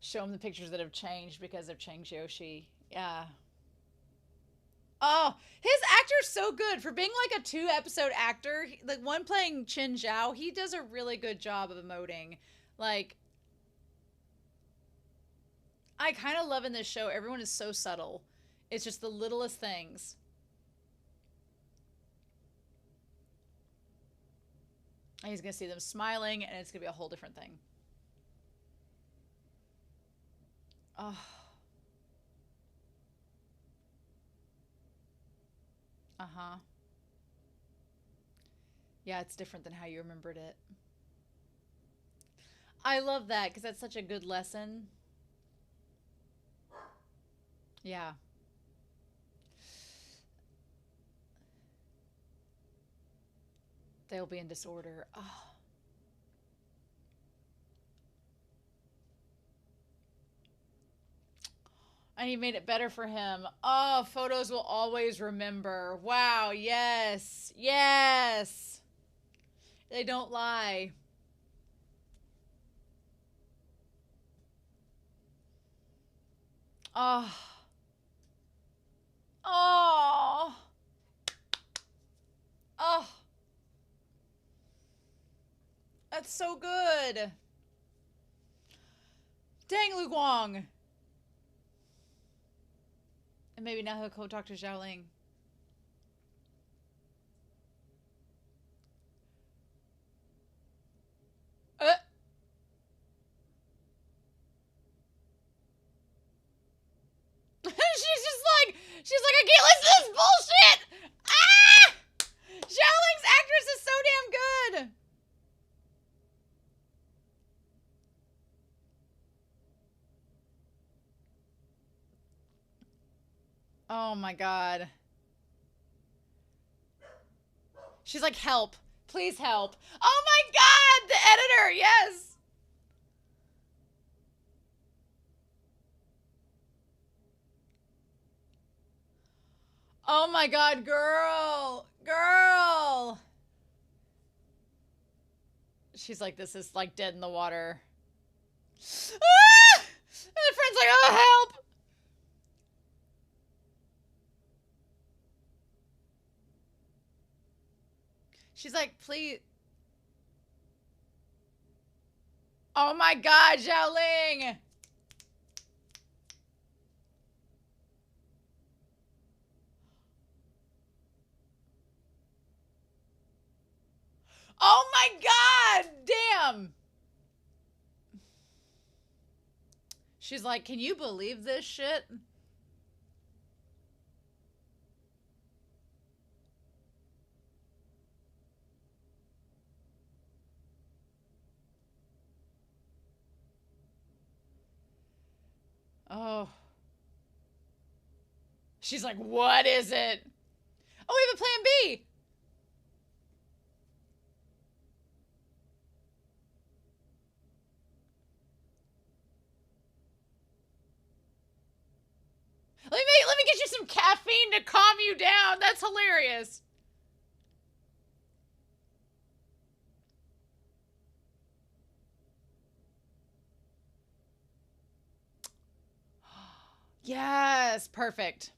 Show him the pictures that have changed because of Cheng Xiaoshi. Yeah. Oh, his actor's so good for being like a 2-episode actor. Like one playing Chin Zhao, he does a really good job of emoting. Like, I kind of love in this show, everyone is so subtle. It's just the littlest things. And he's going to see them smiling, and it's going to be a whole different thing. Oh. Uh-huh. Yeah, it's different than how you remembered it. I love that, because that's such a good lesson. Yeah. They'll be in disorder. Oh. And he made it better for him. Oh, photos will always remember. Wow, yes. Yes. They don't lie. Oh. Oh. Oh. That's so good. Dang, Lu Guang. And maybe now he'll go talk to Xiaoling. She's like, I can't listen to this bullshit. Ah! Xiaoling's actress is so damn good. Oh my god. She's like, help. Please help. Oh my god, the editor, yes. Oh my god, girl. Girl. She's like, this is like dead in the water. Ah! And the friend's like, oh, help. She's like, please. Oh my god, Xiaoling. Oh my god, damn. She's like, can you believe this shit? Oh. She's like, what is it? Oh, we have a plan B. Let me get you some caffeine to calm you down. That's hilarious. Yes, perfect.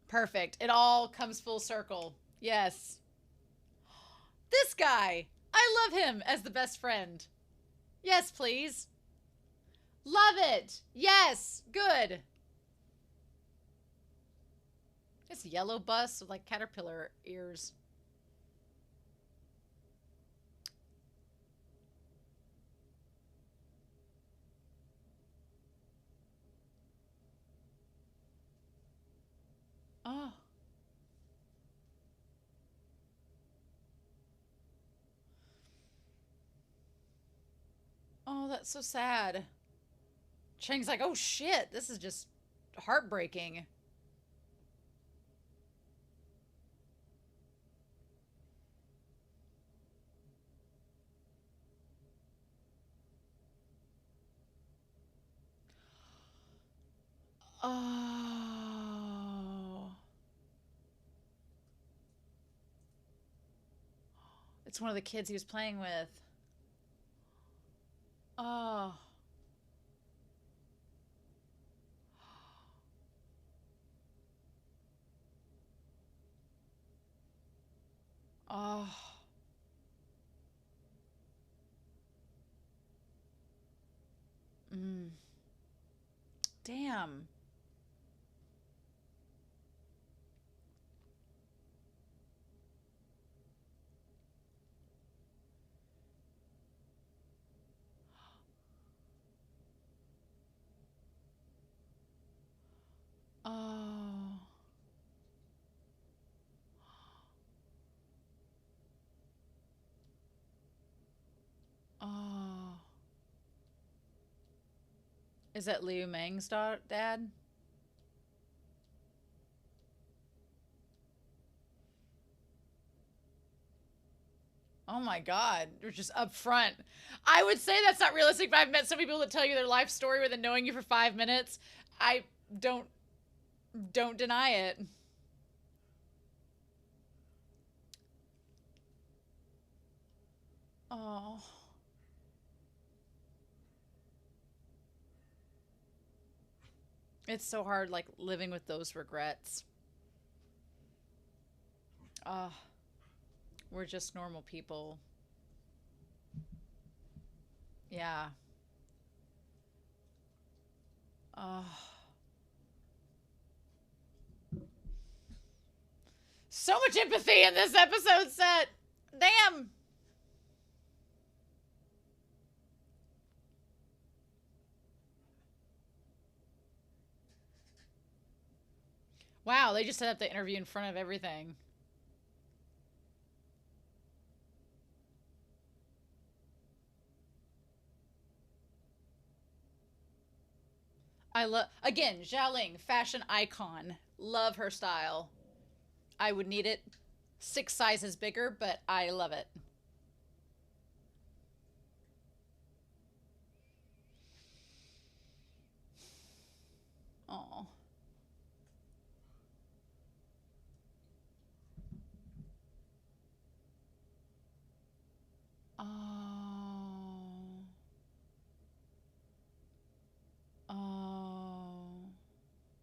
Perfect. It all comes full circle. Yes. This guy. I love him as the best friend. Yes, please. Love it. Yes. Good. This yellow bus with like caterpillar ears. Oh. Oh, that's so sad. Cheng's like, oh shit, this is just heartbreaking. Oh. It's one of the kids he was playing with. Oh. Oh. Mm. Damn. Oh. Oh. Is that Liu Meng's dad? Oh my god, you're just up front. I would say that's not realistic, but I've met so many people that tell you their life story within knowing you for 5 minutes. I don't deny it. Oh. It's so hard, like, living with those regrets. Oh. We're just normal people. Yeah. Oh. So much empathy in this episode set. Damn. Wow, they just set up the interview in front of everything. I love, again, Xiaoling, fashion icon. Love her style. I would need it 6 sizes bigger, but I love it. Oh. Oh. Oh.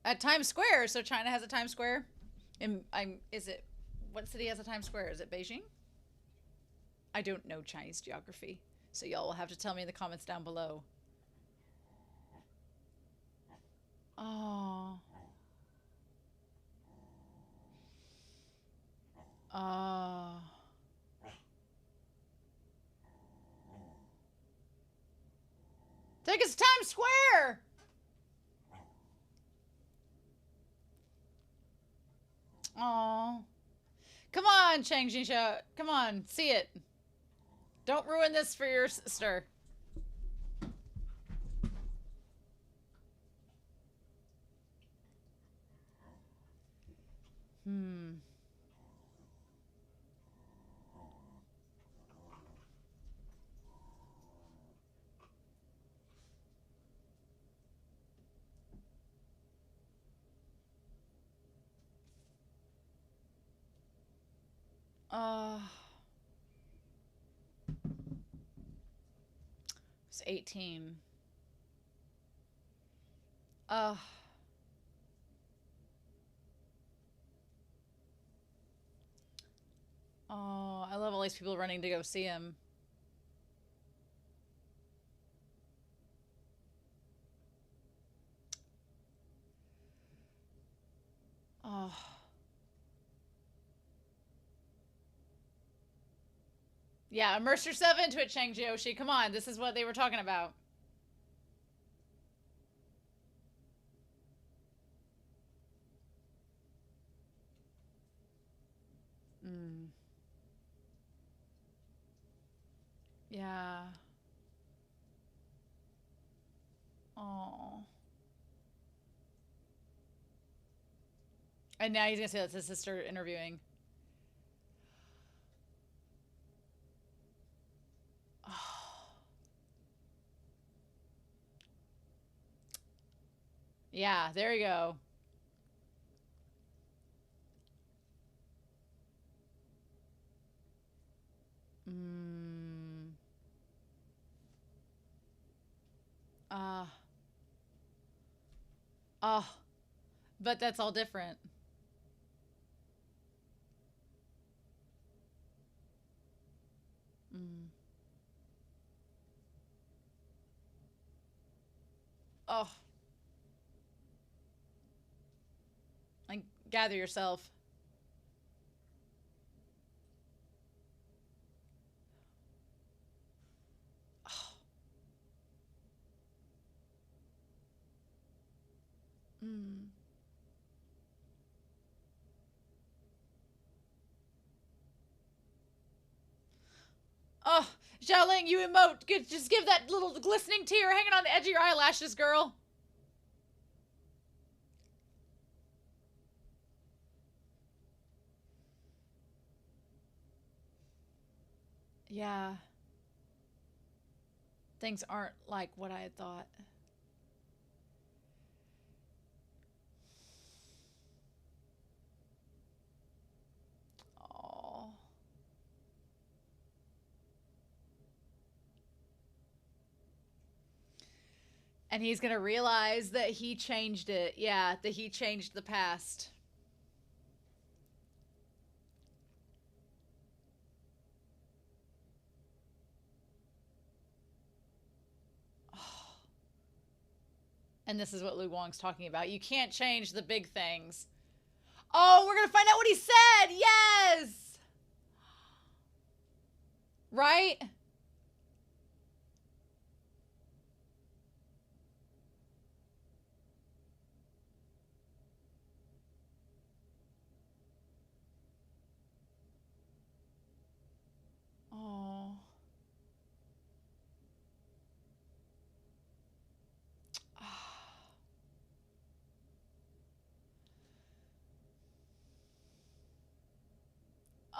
At Times Square, so China has a Times Square. Is it, what city has a Times Square? Is it Beijing? I don't know Chinese geography, so y'all will have to tell me in the comments down below. Oh. Oh. Take us to Times Square! Oh. Come on, Cheng Jinsha. Come on, see it. Don't ruin this for your sister. Hmm. It's 18. Oh. Oh, I love all these people running to go see him. Oh. Yeah, immerse yourself into it, Cheng Xiaoshi. Come on, this is what they were talking about. Mm. Yeah. Oh. And now he's gonna say that's his sister interviewing. Oh. Yeah, there you go. Mm. Uh. Oh. But that's all different. Mm. Oh. Like, gather yourself. Oh. Mm. Oh, Xiaoling, you emote. Just give that little glistening tear hanging on the edge of your eyelashes, girl. Yeah. Things aren't like what I had thought. Oh. And he's gonna realize that he changed it. Yeah, that he changed the past. Oh. And this is what Lu Guang's talking about. You can't change the big things. Oh, we're gonna find out what he said! Yes! Right? Oh.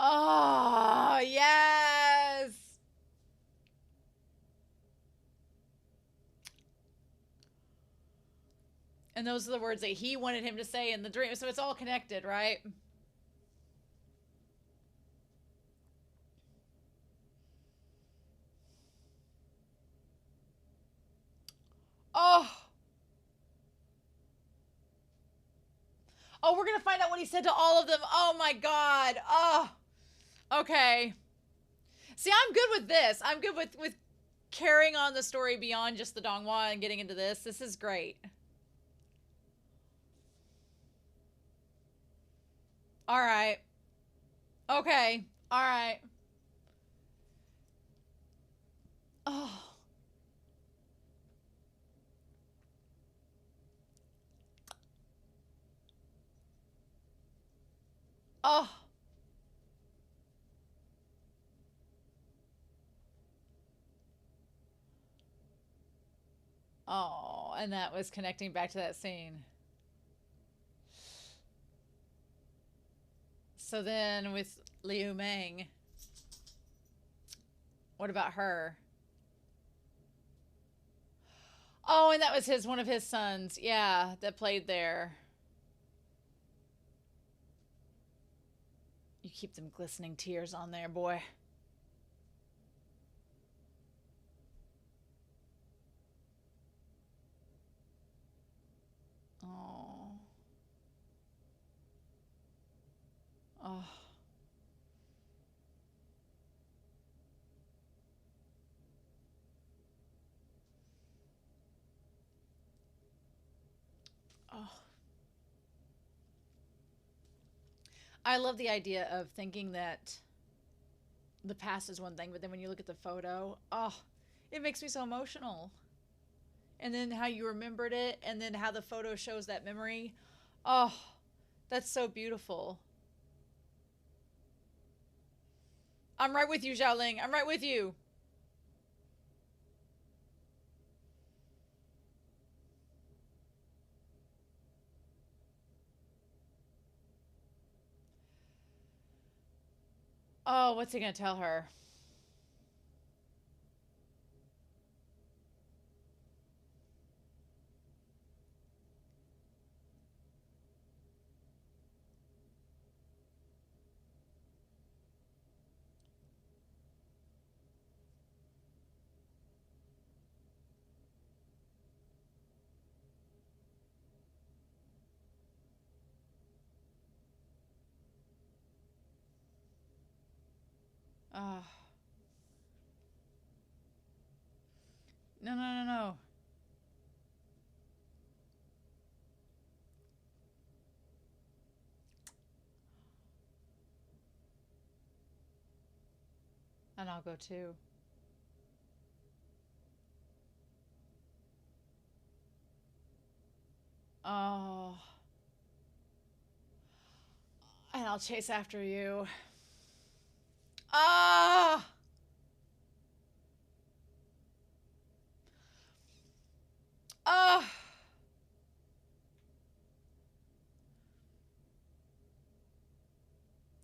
Oh, yes! And those are the words that he wanted him to say in the dream. So it's all connected, right? Oh. Oh, we're gonna find out what he said to all of them. Oh my god. Oh. Okay. See, I'm good with this. I'm good with carrying on the story beyond just the donghua and getting into this. This is great. All right. Okay. All right. Oh. Oh. Oh, and that was connecting back to that scene. So then with Liu Meng, what about her? Oh, and that was one of his sons. Yeah, that played there. You keep them glistening tears on there, boy. Oh. Oh. Oh. I love the idea of thinking that the past is one thing, but then when you look at the photo, oh, it makes me so emotional. And then how you remembered it, and then how the photo shows that memory. Oh, that's so beautiful. I'm right with you, Xiaoling. I'm right with you. Oh, what's he gonna tell her? Oh, no, no, no, no. And I'll go too. Oh, and I'll chase after you. Ah! Ah!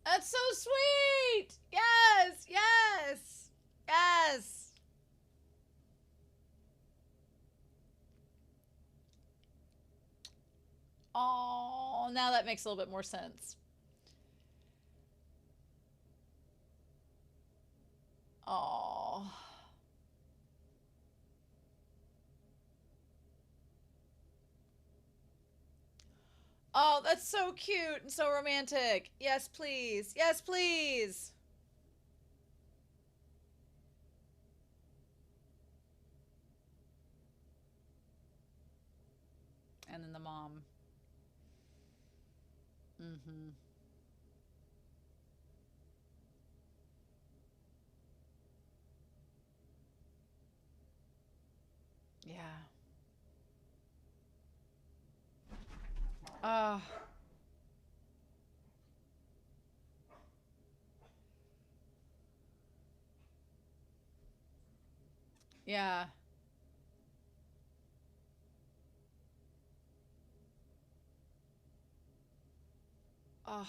That's so sweet! Yes! Yes! Yes! Oh, now that makes a little bit more sense. Oh. Oh, that's so cute and so romantic. Yes, please. Yes, please. And then the mom. Mm-hmm. Yeah. Oh. Yeah. Oh.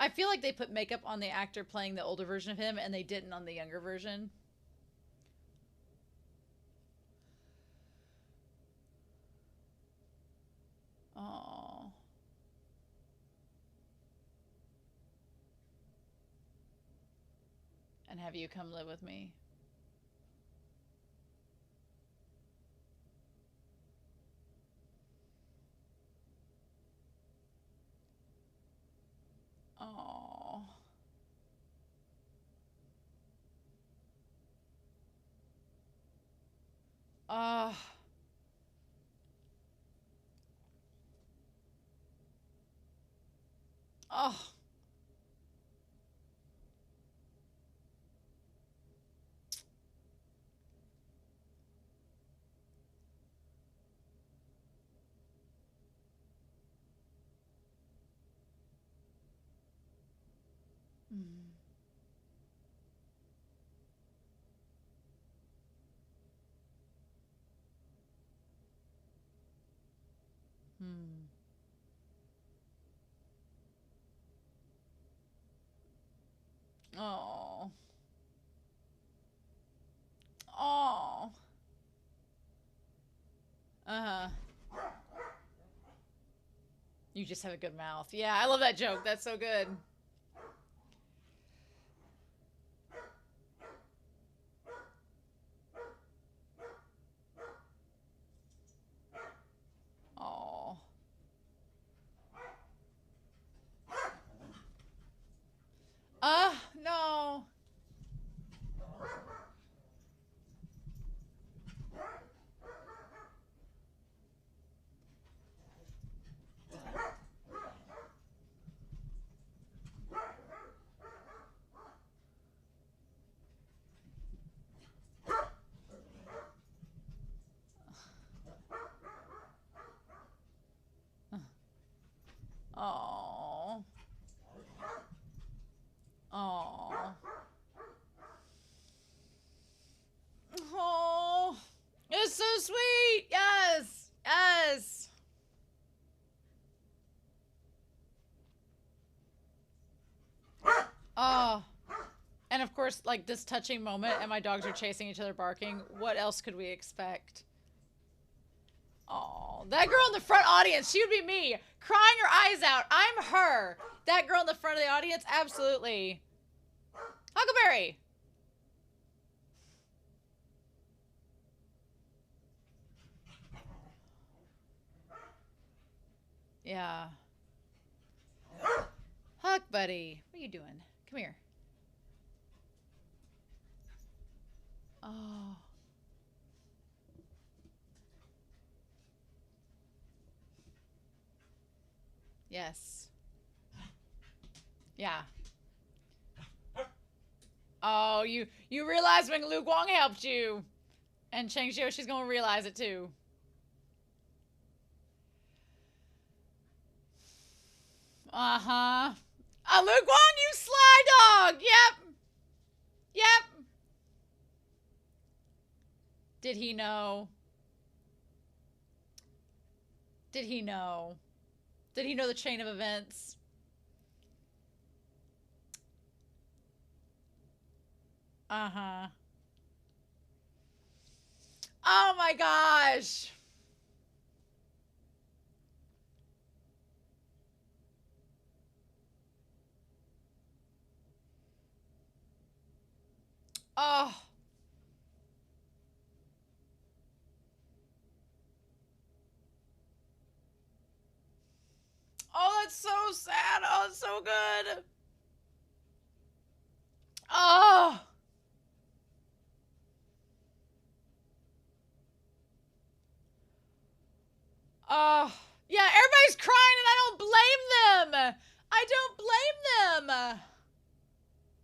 I feel like they put makeup on the actor playing the older version of him and they didn't on the younger version. Oh. And have you come live with me? Oh. Oh. Oh. Mm. Hmm. Oh. Oh. Uh-huh. You just have a good mouth. Yeah, I love that joke. That's so good. Oh. No. course, like this touching moment and my dogs are chasing each other barking. What else could we expect? Oh, that girl in the front audience, she would be me, crying her eyes out. I'm her. That girl in the front of the audience, absolutely. Huckleberry. Yeah. Huck, buddy. What are you doing? Come here. Oh. Yes. Yeah. Oh, you realize when Lu Guang helped you. And Cheng Xiaoshi's gonna realize it too. Uh-huh. Lu Guang, you sly dog! Yep. Yep. Did he know? Did he know? Did he know the chain of events? Uh-huh. Oh my gosh. Oh. Oh, that's so sad. Oh, it's so good. Oh. Oh. Yeah, everybody's crying and I don't blame them. I don't blame them.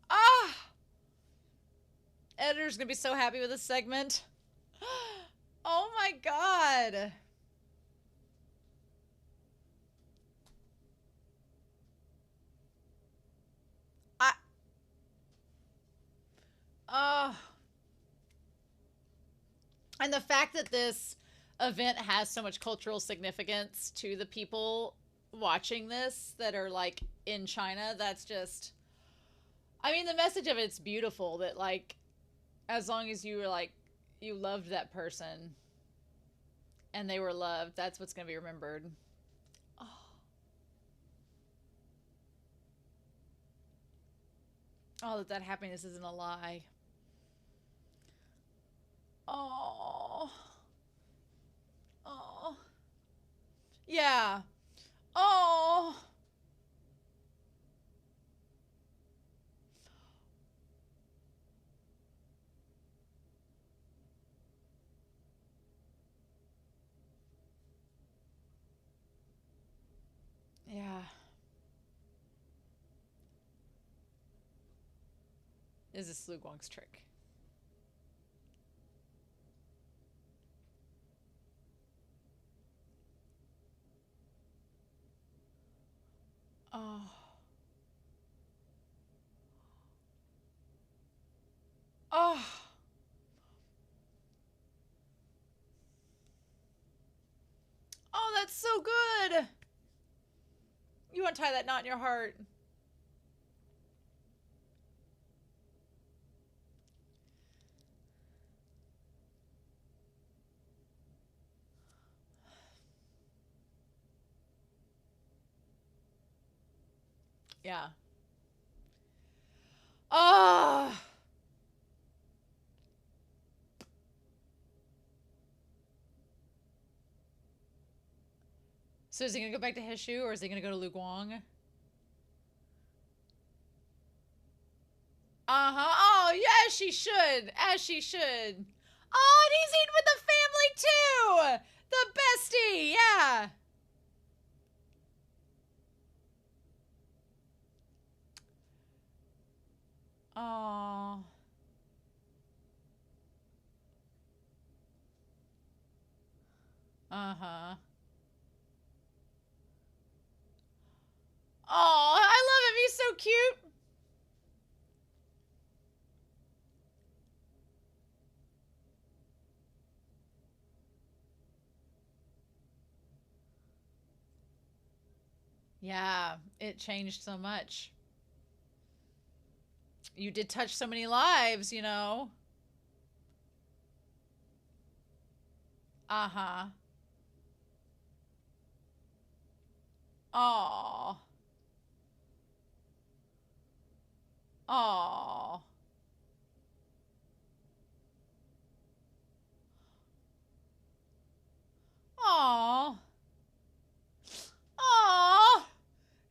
Ah. Editor's gonna be so happy with this segment. Oh my god. Oh. And the fact that this event has so much cultural significance to the people watching this that are like in China, that's just, I mean, the message of it's beautiful that like as long as you were like you loved that person and they were loved, that's what's going to be remembered. Oh. Oh, that happiness isn't a lie. Oh. Oh. Yeah. Oh. Yeah. Is this Lu Guang's trick? Oh. Oh. Oh, that's so good. You want to tie that knot in your heart. Yeah. Oh. So is he going to go back to his shoe or is he going to go to Lu Guang? Uh-huh. Oh, yeah, she should. As she should. Oh, and he's eating with the family, too. The bestie. Yeah. Oh. Uh-huh. Oh, I love him. He's so cute. Yeah, it changed so much. You did touch so many lives, you know. Uh-huh. Aw. Aw. Aw. Aw.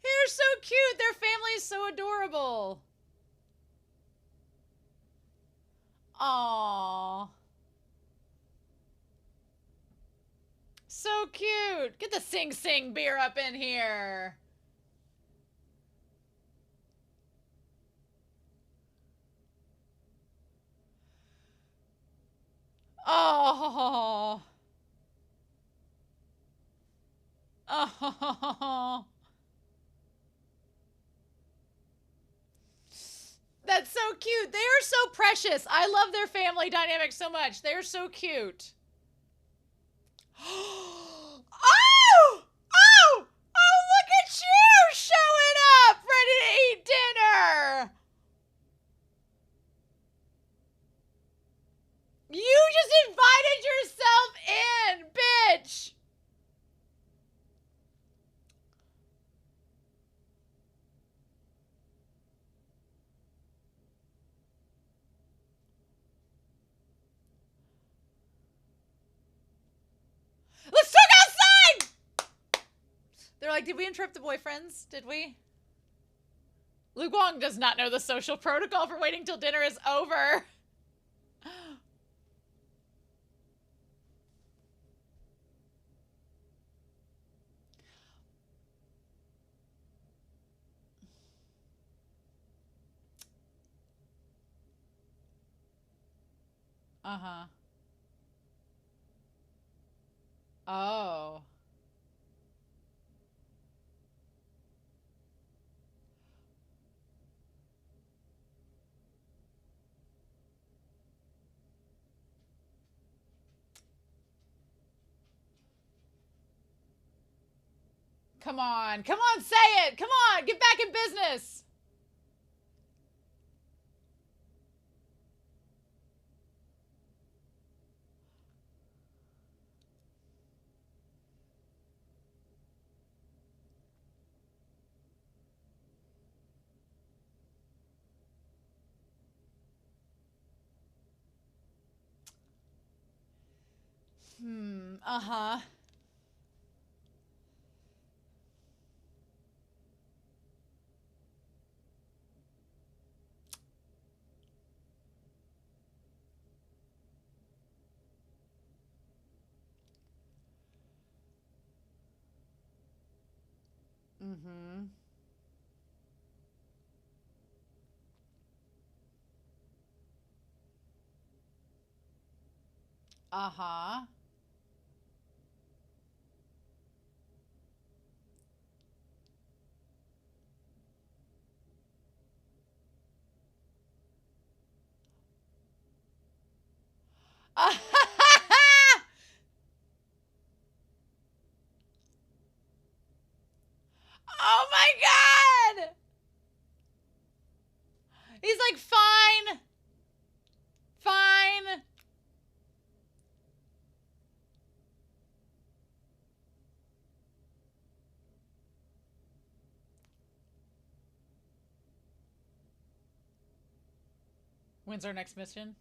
They're so cute. Their family is so adorable. Aw. So cute. Get the Sing Sing beer up in here. Oh. Oh. That's so cute. They are so precious. I love their family dynamic so much. They're so cute. Oh! Oh! Oh, look at you showing up, ready to eat dinner. You just invited yourself in, bitch. Let's talk outside! They're like, did we interrupt the boyfriends? Did we? Guang does not know the social protocol for waiting till dinner is over. Uh-huh. Oh. Come on. Come on, say it. Come on. Get back in business. Uh-huh. Mm-hmm. Uh-huh. Oh my god! He's like, fine. Fine. When's our next mission?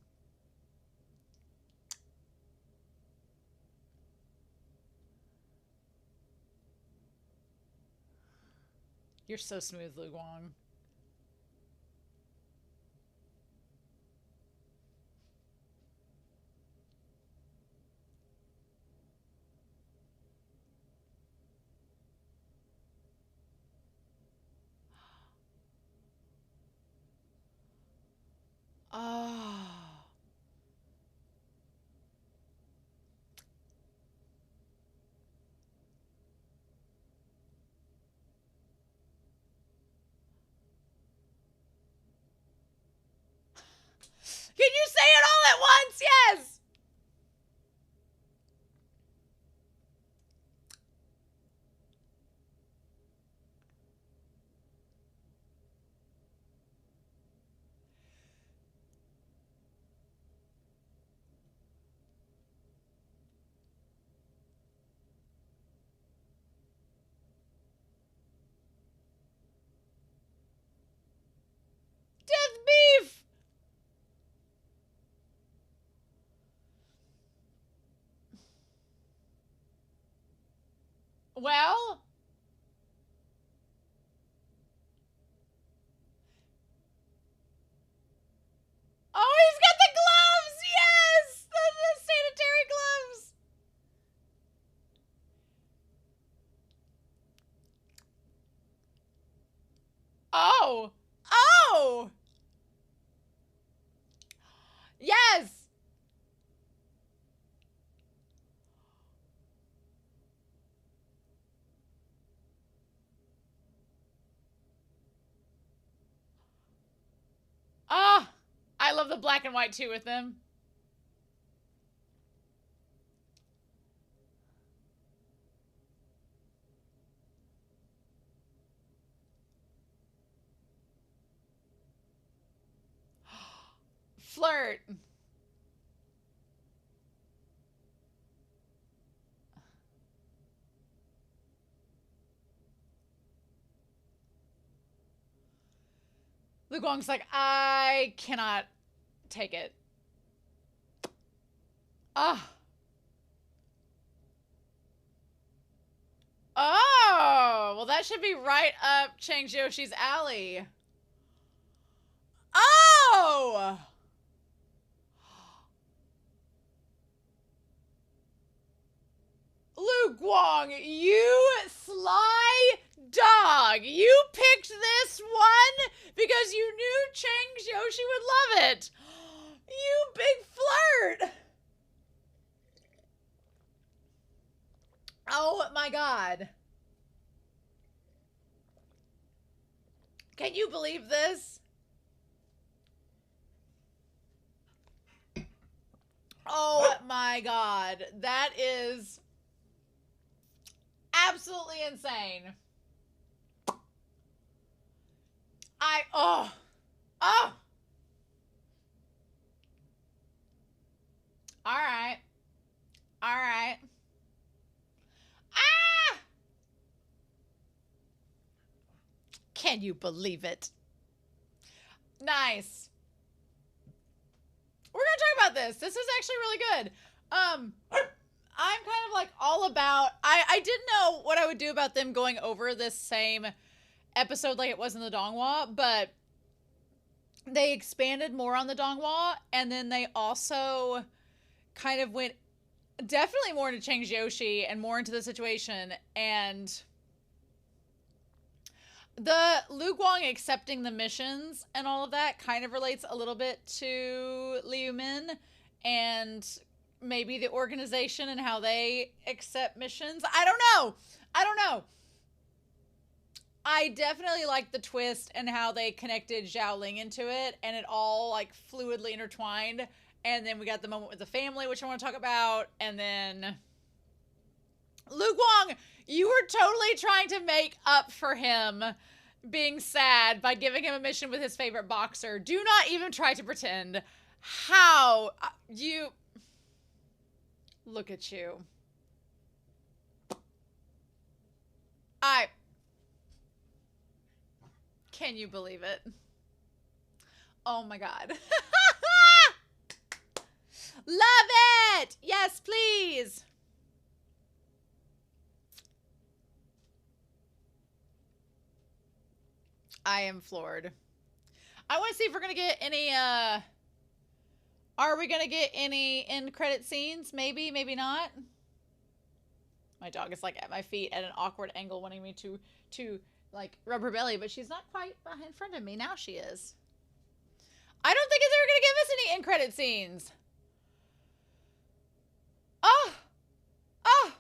You're so smooth, Guang. Oh. Can you say it all at once? Yes! Well. Oh, he's got the gloves! Yes! The sanitary gloves! Oh! Oh! Yes! Ah! Oh, I love the black and white too with them. Flirt. The Guang's like, I cannot take it. Ah. Oh, well, that should be right up Cheng Xiaoshi's alley. Oh! Lu Guang, you sly dog. You picked this one because you knew Cheng Xiaoshi would love it. You big flirt. Oh my God. Can you believe this? Oh my God. That is absolutely insane. Oh. All right. All right. Ah! Can you believe it? Nice. We're gonna talk about this. This is actually really good. I'm kind of like all about, I didn't know what I would do about them going over this same episode like it was in the donghua, but they expanded more on the donghua, and then they also kind of went definitely more into Cheng Xiaoshi and more into the situation, and the Lu Guang accepting the missions and all of that kind of relates a little bit to Liu Min and maybe the organization and how they accept missions. I don't know. I definitely like the twist and how they connected Zhao Ling into it, and it all like fluidly intertwined. And then we got the moment with the family, which I want to talk about. And then Lu Guang, you were totally trying to make up for him being sad by giving him a mission with his favorite boxer. Do not even try to pretend. How you... Look at you. Can you believe it? Oh my God. Love it! Yes, please. I am floored. I want to see if we're going to get any, are we going to get any end credit scenes? Maybe, maybe not. My dog is like at my feet at an awkward angle wanting me to like rub her belly, but she's not quite in front of me. Now she is. I don't think it's ever going to give us any end credit scenes. Oh! Oh!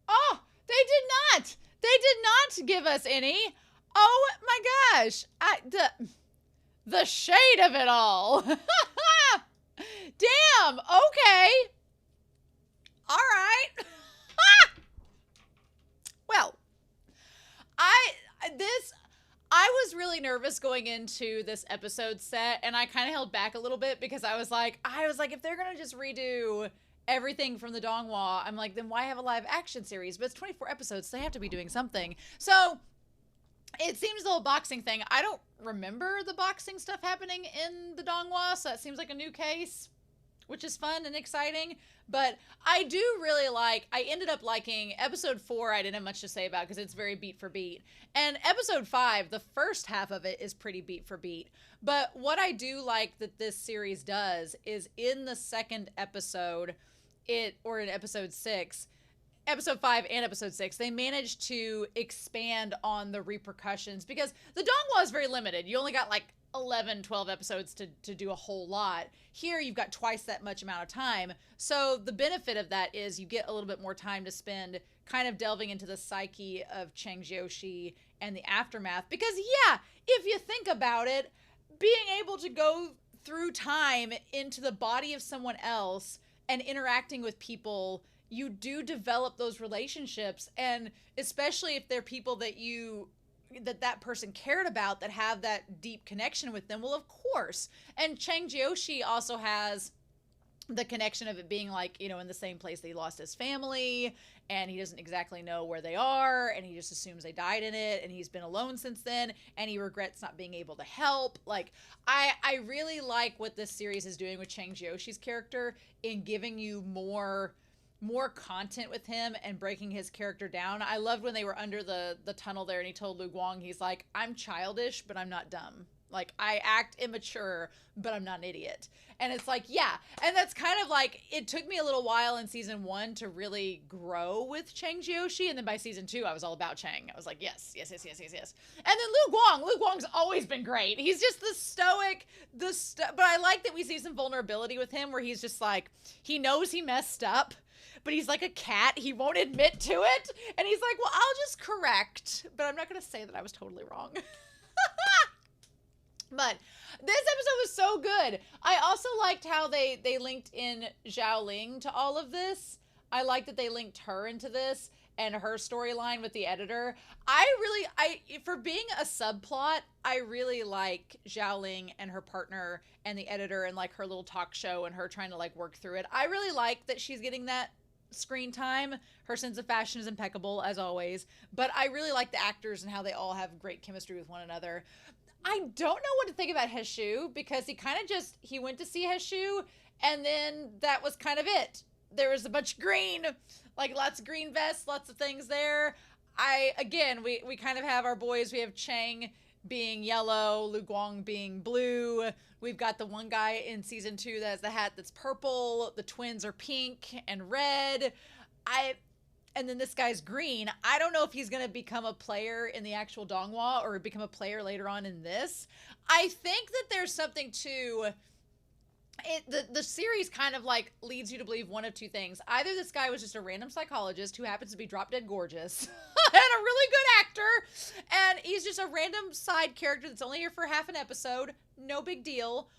Oh! They did not! They did not give us any. Oh my gosh. The shade of it all. Damn. Okay. All right. Well, I was really nervous going into this episode set, and I kind of held back a little bit because I was like, if they're going to just redo everything from the donghua, I'm like, then why have a live action series? But it's 24 episodes, so they have to be doing something. So it seems the whole boxing thing, I don't remember the boxing stuff happening in the donghua, so that seems like a new case, which is fun and exciting. But I do really I ended up liking episode 4. I didn't have much to say about because it's very beat for beat. And episode 5, the first half of it is pretty beat for beat. But what I do like that this series does is in the second episode, or in episode 6, episode 5 and episode 6, they managed to expand on the repercussions because the donghua is very limited. You only got 11, 12 episodes to do a whole lot. Here, you've got twice that much amount of time. So the benefit of that is you get a little bit more time to spend kind of delving into the psyche of Cheng Xiaoshi and the aftermath. Because, yeah, if you think about it, being able to go through time into the body of someone else and interacting with people, you do develop those relationships. And especially if they're people that person cared about, that have that deep connection with them, well, of course. And Cheng Xiaoshi also has the connection of it being in the same place that he lost his family, and he doesn't exactly know where they are, and he just assumes they died in it, and he's been alone since then, and he regrets not being able to help. I really like what this series is doing with Cheng Xiaoshi's character in giving you more content with him and breaking his character down. I loved when they were under the tunnel there and he told Lu Guang, he's like, I'm childish, but I'm not dumb. I act immature, but I'm not an idiot. And it's yeah. And that's kind of it took me a little while in season 1 to really grow with Cheng Xiaoshi. And then by season 2, I was all about Cheng. I was like, yes. And then Lu Guang's always been great. He's just the stoic, but I like that we see some vulnerability with him where he's just he knows he messed up, but he's like a cat. He won't admit to it. And he's like, well, I'll just correct, but I'm not going to say that I was totally wrong. But this episode was so good. I also liked how they linked in Xiaoling to all of this. I like that they linked her into this and her storyline with the editor. For being a subplot, I really like Xiaoling and her partner and the editor and her little talk show and her trying to work through it. I really like that she's getting that screen time. Her sense of fashion is impeccable as always, but I really like the actors and how they all have great chemistry with one another. I don't know what to think about Heshu because he went to see Heshu and then that was kind of it. There was a bunch of green, lots of green vests, lots of things there. We kind of have our boys. We have Cheng being yellow, Lu Guang being blue. We've got the one guy in season 2 that has the hat that's purple. The twins are pink and red. And then this guy's green. I don't know if he's going to become a player in the actual donghua or become a player later on in this. I think that there's something to it. The series kind of leads you to believe one of two things. Either this guy was just a random psychologist who happens to be drop dead gorgeous and a really good actor, and he's just a random side character that's only here for half an episode. No big deal.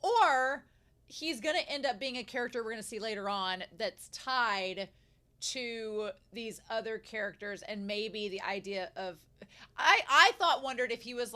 Or he's going to end up being a character we're going to see later on that's tied to these other characters, and maybe the idea of I wondered if he was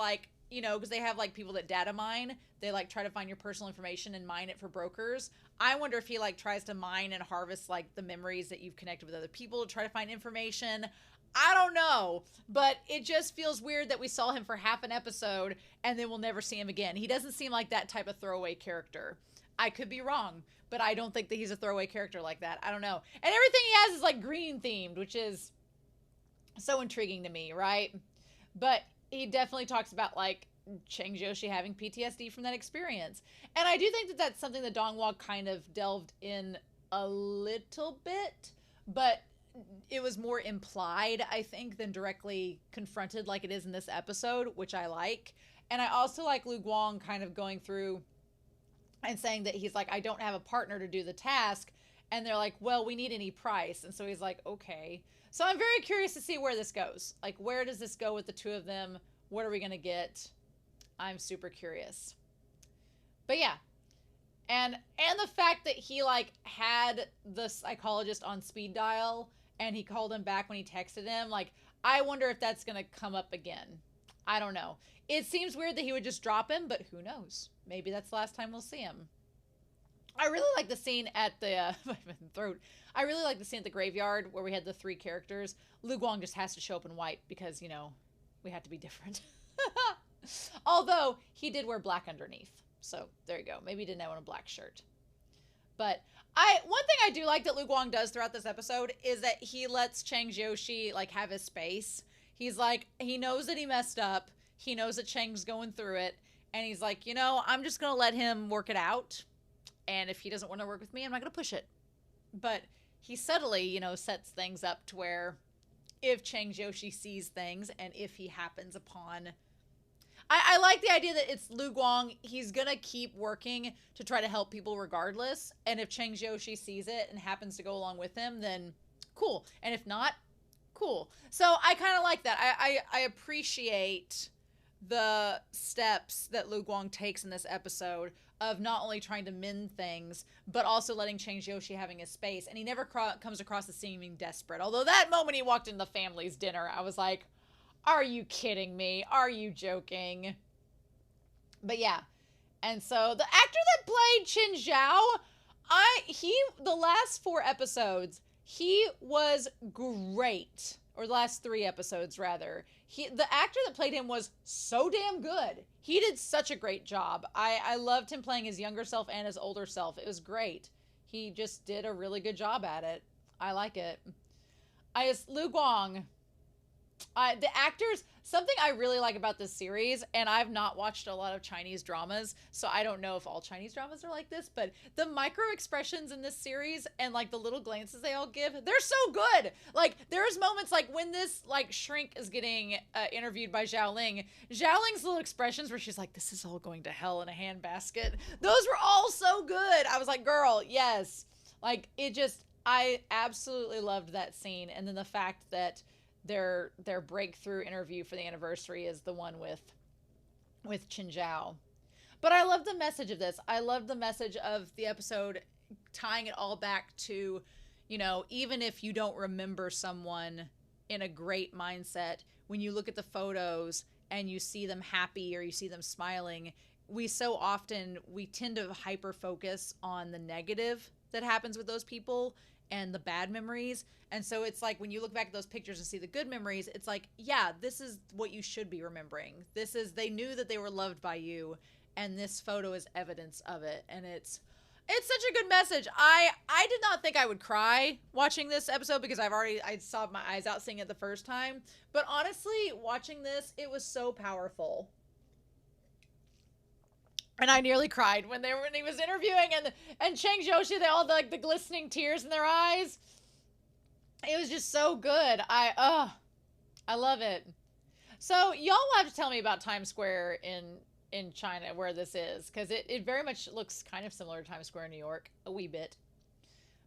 because they have people that data mine, they try to find your personal information and mine it for brokers. I wonder if he tries to mine and harvest the memories that you've connected with other people to try to find information. I don't know, but it just feels weird that we saw him for half an episode and then we'll never see him again. He doesn't seem like that type of throwaway character. I could be wrong, but I don't think that he's a throwaway character like that. I don't know. And everything he has is green themed, which is so intriguing to me, right? But he definitely talks about Cheng Xiaoshi having PTSD from that experience. And I do think that that's something that donghua kind of delved in a little bit, but it was more implied, I think, than directly confronted like it is in this episode, which I like. And I also like Lu Guang kind of going through and saying that he's I don't have a partner to do the task. And they're well, we need any price. And so he's okay. So I'm very curious to see where this goes. Where does this go with the two of them? What are we going to get? I'm super curious. But yeah. And the fact that he had the psychologist on speed dial and he called him back when he texted him, I wonder if that's going to come up again. I don't know. It seems weird that he would just drop him, but who knows? Maybe that's the last time we'll see him. I really like the scene at the I really like the scene at the graveyard where we had the 3 characters. Lu Guang just has to show up in white because, we have to be different. Although he did wear black underneath. So there you go. Maybe he didn't have on a black shirt. But one thing I do like that Lu Guang does throughout this episode is that he lets Cheng Xiaoshi like have his space. He's like, he knows that he messed up. He knows that Cheng's going through it, and he's like, you know, I'm just gonna let him work it out. And if he doesn't want to work with me, I'm not gonna push it. But he subtly, you know, sets things up to where if Cheng Xiaoshi sees things and if he happens upon, I like the idea that it's Lu Guang. He's gonna keep working to try to help people regardless. And if Cheng Xiaoshi sees it and happens to go along with him, then cool. And if not, cool. So I kind of like that. I appreciate the steps that Lu Guang takes in this episode of not only trying to mend things, but also letting Cheng Xiaoshi having his space. And he never comes across as seeming desperate. Although that moment he walked into the family's dinner, I was like, are you kidding me? Are you joking? But yeah. And so the actor that played Qin Zhao, the last 4 episodes, he was great. Or the last 3 episodes, rather. The actor that played him was so damn good. He did such a great job. I loved him playing his younger self and his older self. It was great. He just did a really good job at it. I like it. Lu Guang. The actors, something I really like about this series, and I've not watched a lot of Chinese dramas, so I don't know if all Chinese dramas are like this, but the micro expressions in this series and like the little glances they all give, they're so good. Like there's moments like when this like shrink is getting interviewed by Xiaoling's little expressions where she's like, this is all going to hell in a handbasket. Those were all so good. I was like, girl, yes. Like it just, I absolutely loved that scene. And then the fact that their breakthrough interview for the anniversary is the one with Qin Zhao. But I love the message of this. I love the message of the episode tying it all back to, you know, even if you don't remember someone in a great mindset, when you look at the photos and you see them happy or you see them smiling, we tend to hyper focus on the negative that happens with those people and the bad memories. And so it's like when you look back at those pictures and see the good memories, it's like, yeah, this is what you should be remembering. They knew that they were loved by you, and this photo is evidence of it. And it's such a good message. I did not think I would cry watching this episode because I saw my eyes out seeing it the first time. But honestly, watching this, it was so powerful. And I nearly cried when he was interviewing and Cheng Xiaoshi, they all like the glistening tears in their eyes. It was just so good. I love it. So y'all will have to tell me about Times Square in China where this is, because it very much looks kind of similar to Times Square in New York, a wee bit.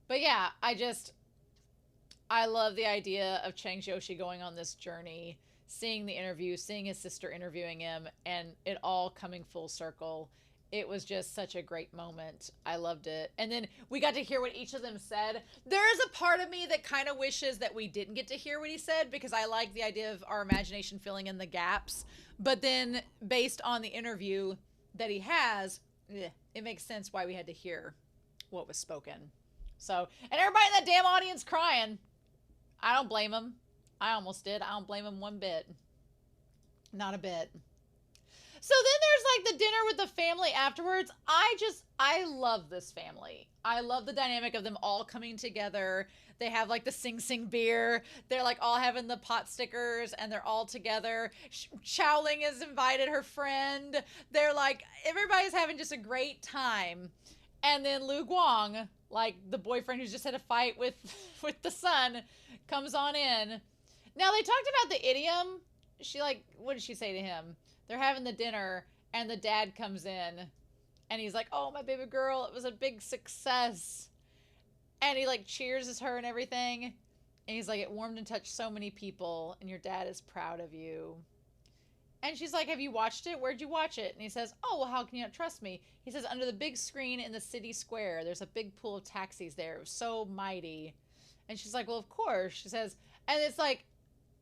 But yeah, I love the idea of Cheng Xiaoshi going on this journey, seeing the interview, seeing his sister interviewing him, and it all coming full circle. It was just such a great moment. I loved it. And then we got to hear what each of them said. There is a part of me that kind of wishes that we didn't get to hear what he said, because I like the idea of our imagination filling in the gaps. But then based on the interview that he has, it makes sense why we had to hear what was spoken. So, and everybody in that damn audience crying. I don't blame him. I almost did. I don't blame him one bit. Not a bit. So then there's like the dinner with the family afterwards. I love this family. I love the dynamic of them all coming together. They have like the Sing Sing beer. They're like all having the pot stickers and they're all together. Xiaoling has invited her friend. They're like, everybody's having just a great time. And then Lu Guang, like the boyfriend who's just had a fight with the son, comes on in. Now they talked about the idiom. She like, what did she say to him? They're having the dinner and the dad comes in and he's like, oh, my baby girl, it was a big success. And he like cheers her and everything. And he's like, it warmed and touched so many people and your dad is proud of you. And she's like, have you watched it? Where'd you watch it? And he says, oh, well, how can you not trust me? He says, under the big screen in the city square, there's a big pool of taxis there. It was so mighty. And she's like, well, of course. She says, and it's like,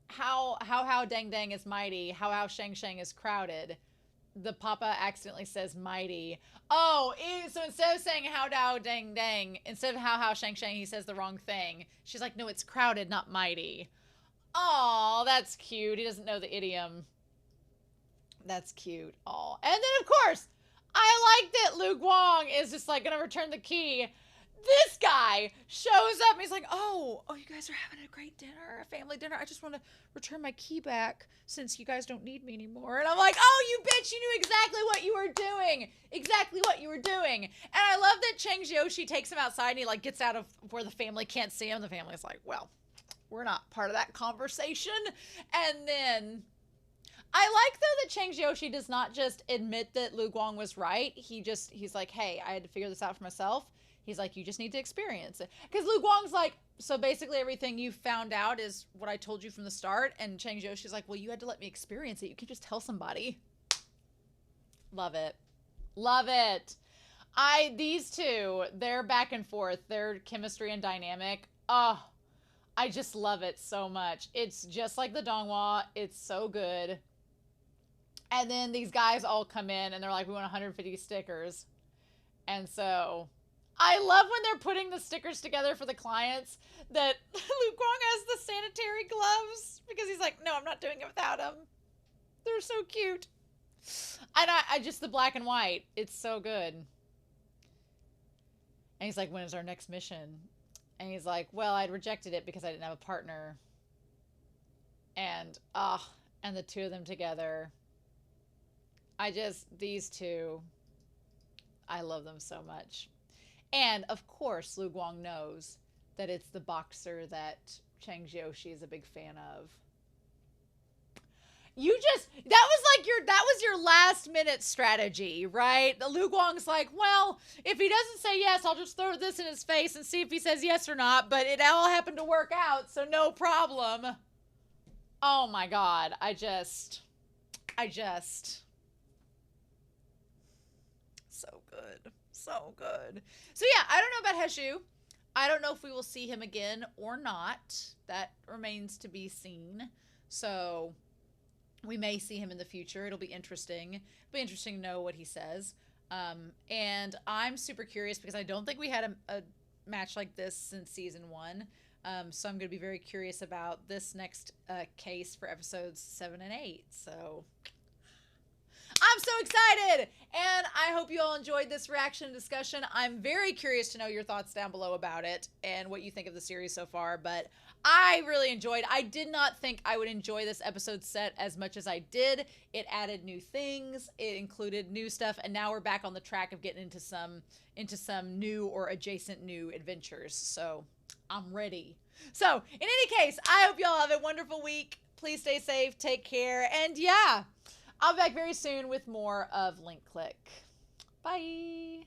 how dang dang is mighty, how shang shang is crowded. The papa accidentally says mighty. Oh, so instead of saying how dang dang, instead of how shang shang, he says the wrong thing. She's like, no, it's crowded, not mighty. Oh, that's cute. He doesn't know the idiom. That's cute. Oh, and then of course, I like that Lu Guang is just like gonna return the key. guy shows up and he's like, oh, you guys are having a great dinner, a family dinner. I just want to return my key back since you guys don't need me anymore. And I'm like, oh, you bitch, you knew exactly what you were doing. Exactly what you were doing. And I love that Cheng Xiaoshi takes him outside and he like gets out of where the family can't see him. The family's like, well, we're not part of that conversation. And then I like, though, that Cheng Xiaoshi does not just admit that Lu Guang was right. He's like, hey, I had to figure this out for myself. He's like, you just need to experience it. Because Lu Guang's like, so basically everything you found out is what I told you from the start. And Cheng Xiaoshi's like, well, you had to let me experience it. You can just tell somebody. Love it. Love it. These two, their back and forth, their chemistry and dynamic. Oh, I just love it so much. It's just like the donghua. It's so good. And then these guys all come in and they're like, we want 150 stickers. And so I love when they're putting the stickers together for the clients that Lu Guang has the sanitary gloves because he's like, no, I'm not doing it without them. They're so cute. And I just, the black and white, it's so good. And he's like, when is our next mission? And he's like, well, I'd rejected it because I didn't have a partner. And, and the two of them together. These two, I love them so much. And, of course, Lu Guang knows that it's the boxer that Cheng Xiaoshi is a big fan of. That was your last minute strategy, right? The Lu Guang's like, well, if he doesn't say yes, I'll just throw this in his face and see if he says yes or not. But it all happened to work out, so no problem. Oh my God. I just, so good. So good. So yeah, I don't know about Heshu. I don't know if we will see him again or not. That remains to be seen. So we may see him in the future. It'll be interesting. It'll be interesting to know what he says. And I'm super curious because I don't think we had a match like this since season 1. So I'm going to be very curious about this next case for episodes 7 and 8. So I'm so excited, and I hope you all enjoyed this reaction discussion. I'm very curious to know your thoughts down below about it and what you think of the series so far, but I really enjoyed. I did not think I would enjoy this episode set as much as I did. It added new things, it included new stuff, and now we're back on the track of getting into some new or adjacent new adventures, so I'm ready. So, in any case, I hope y'all have a wonderful week. Please stay safe, take care, and yeah, I'll be back very soon with more of Link Click. Bye!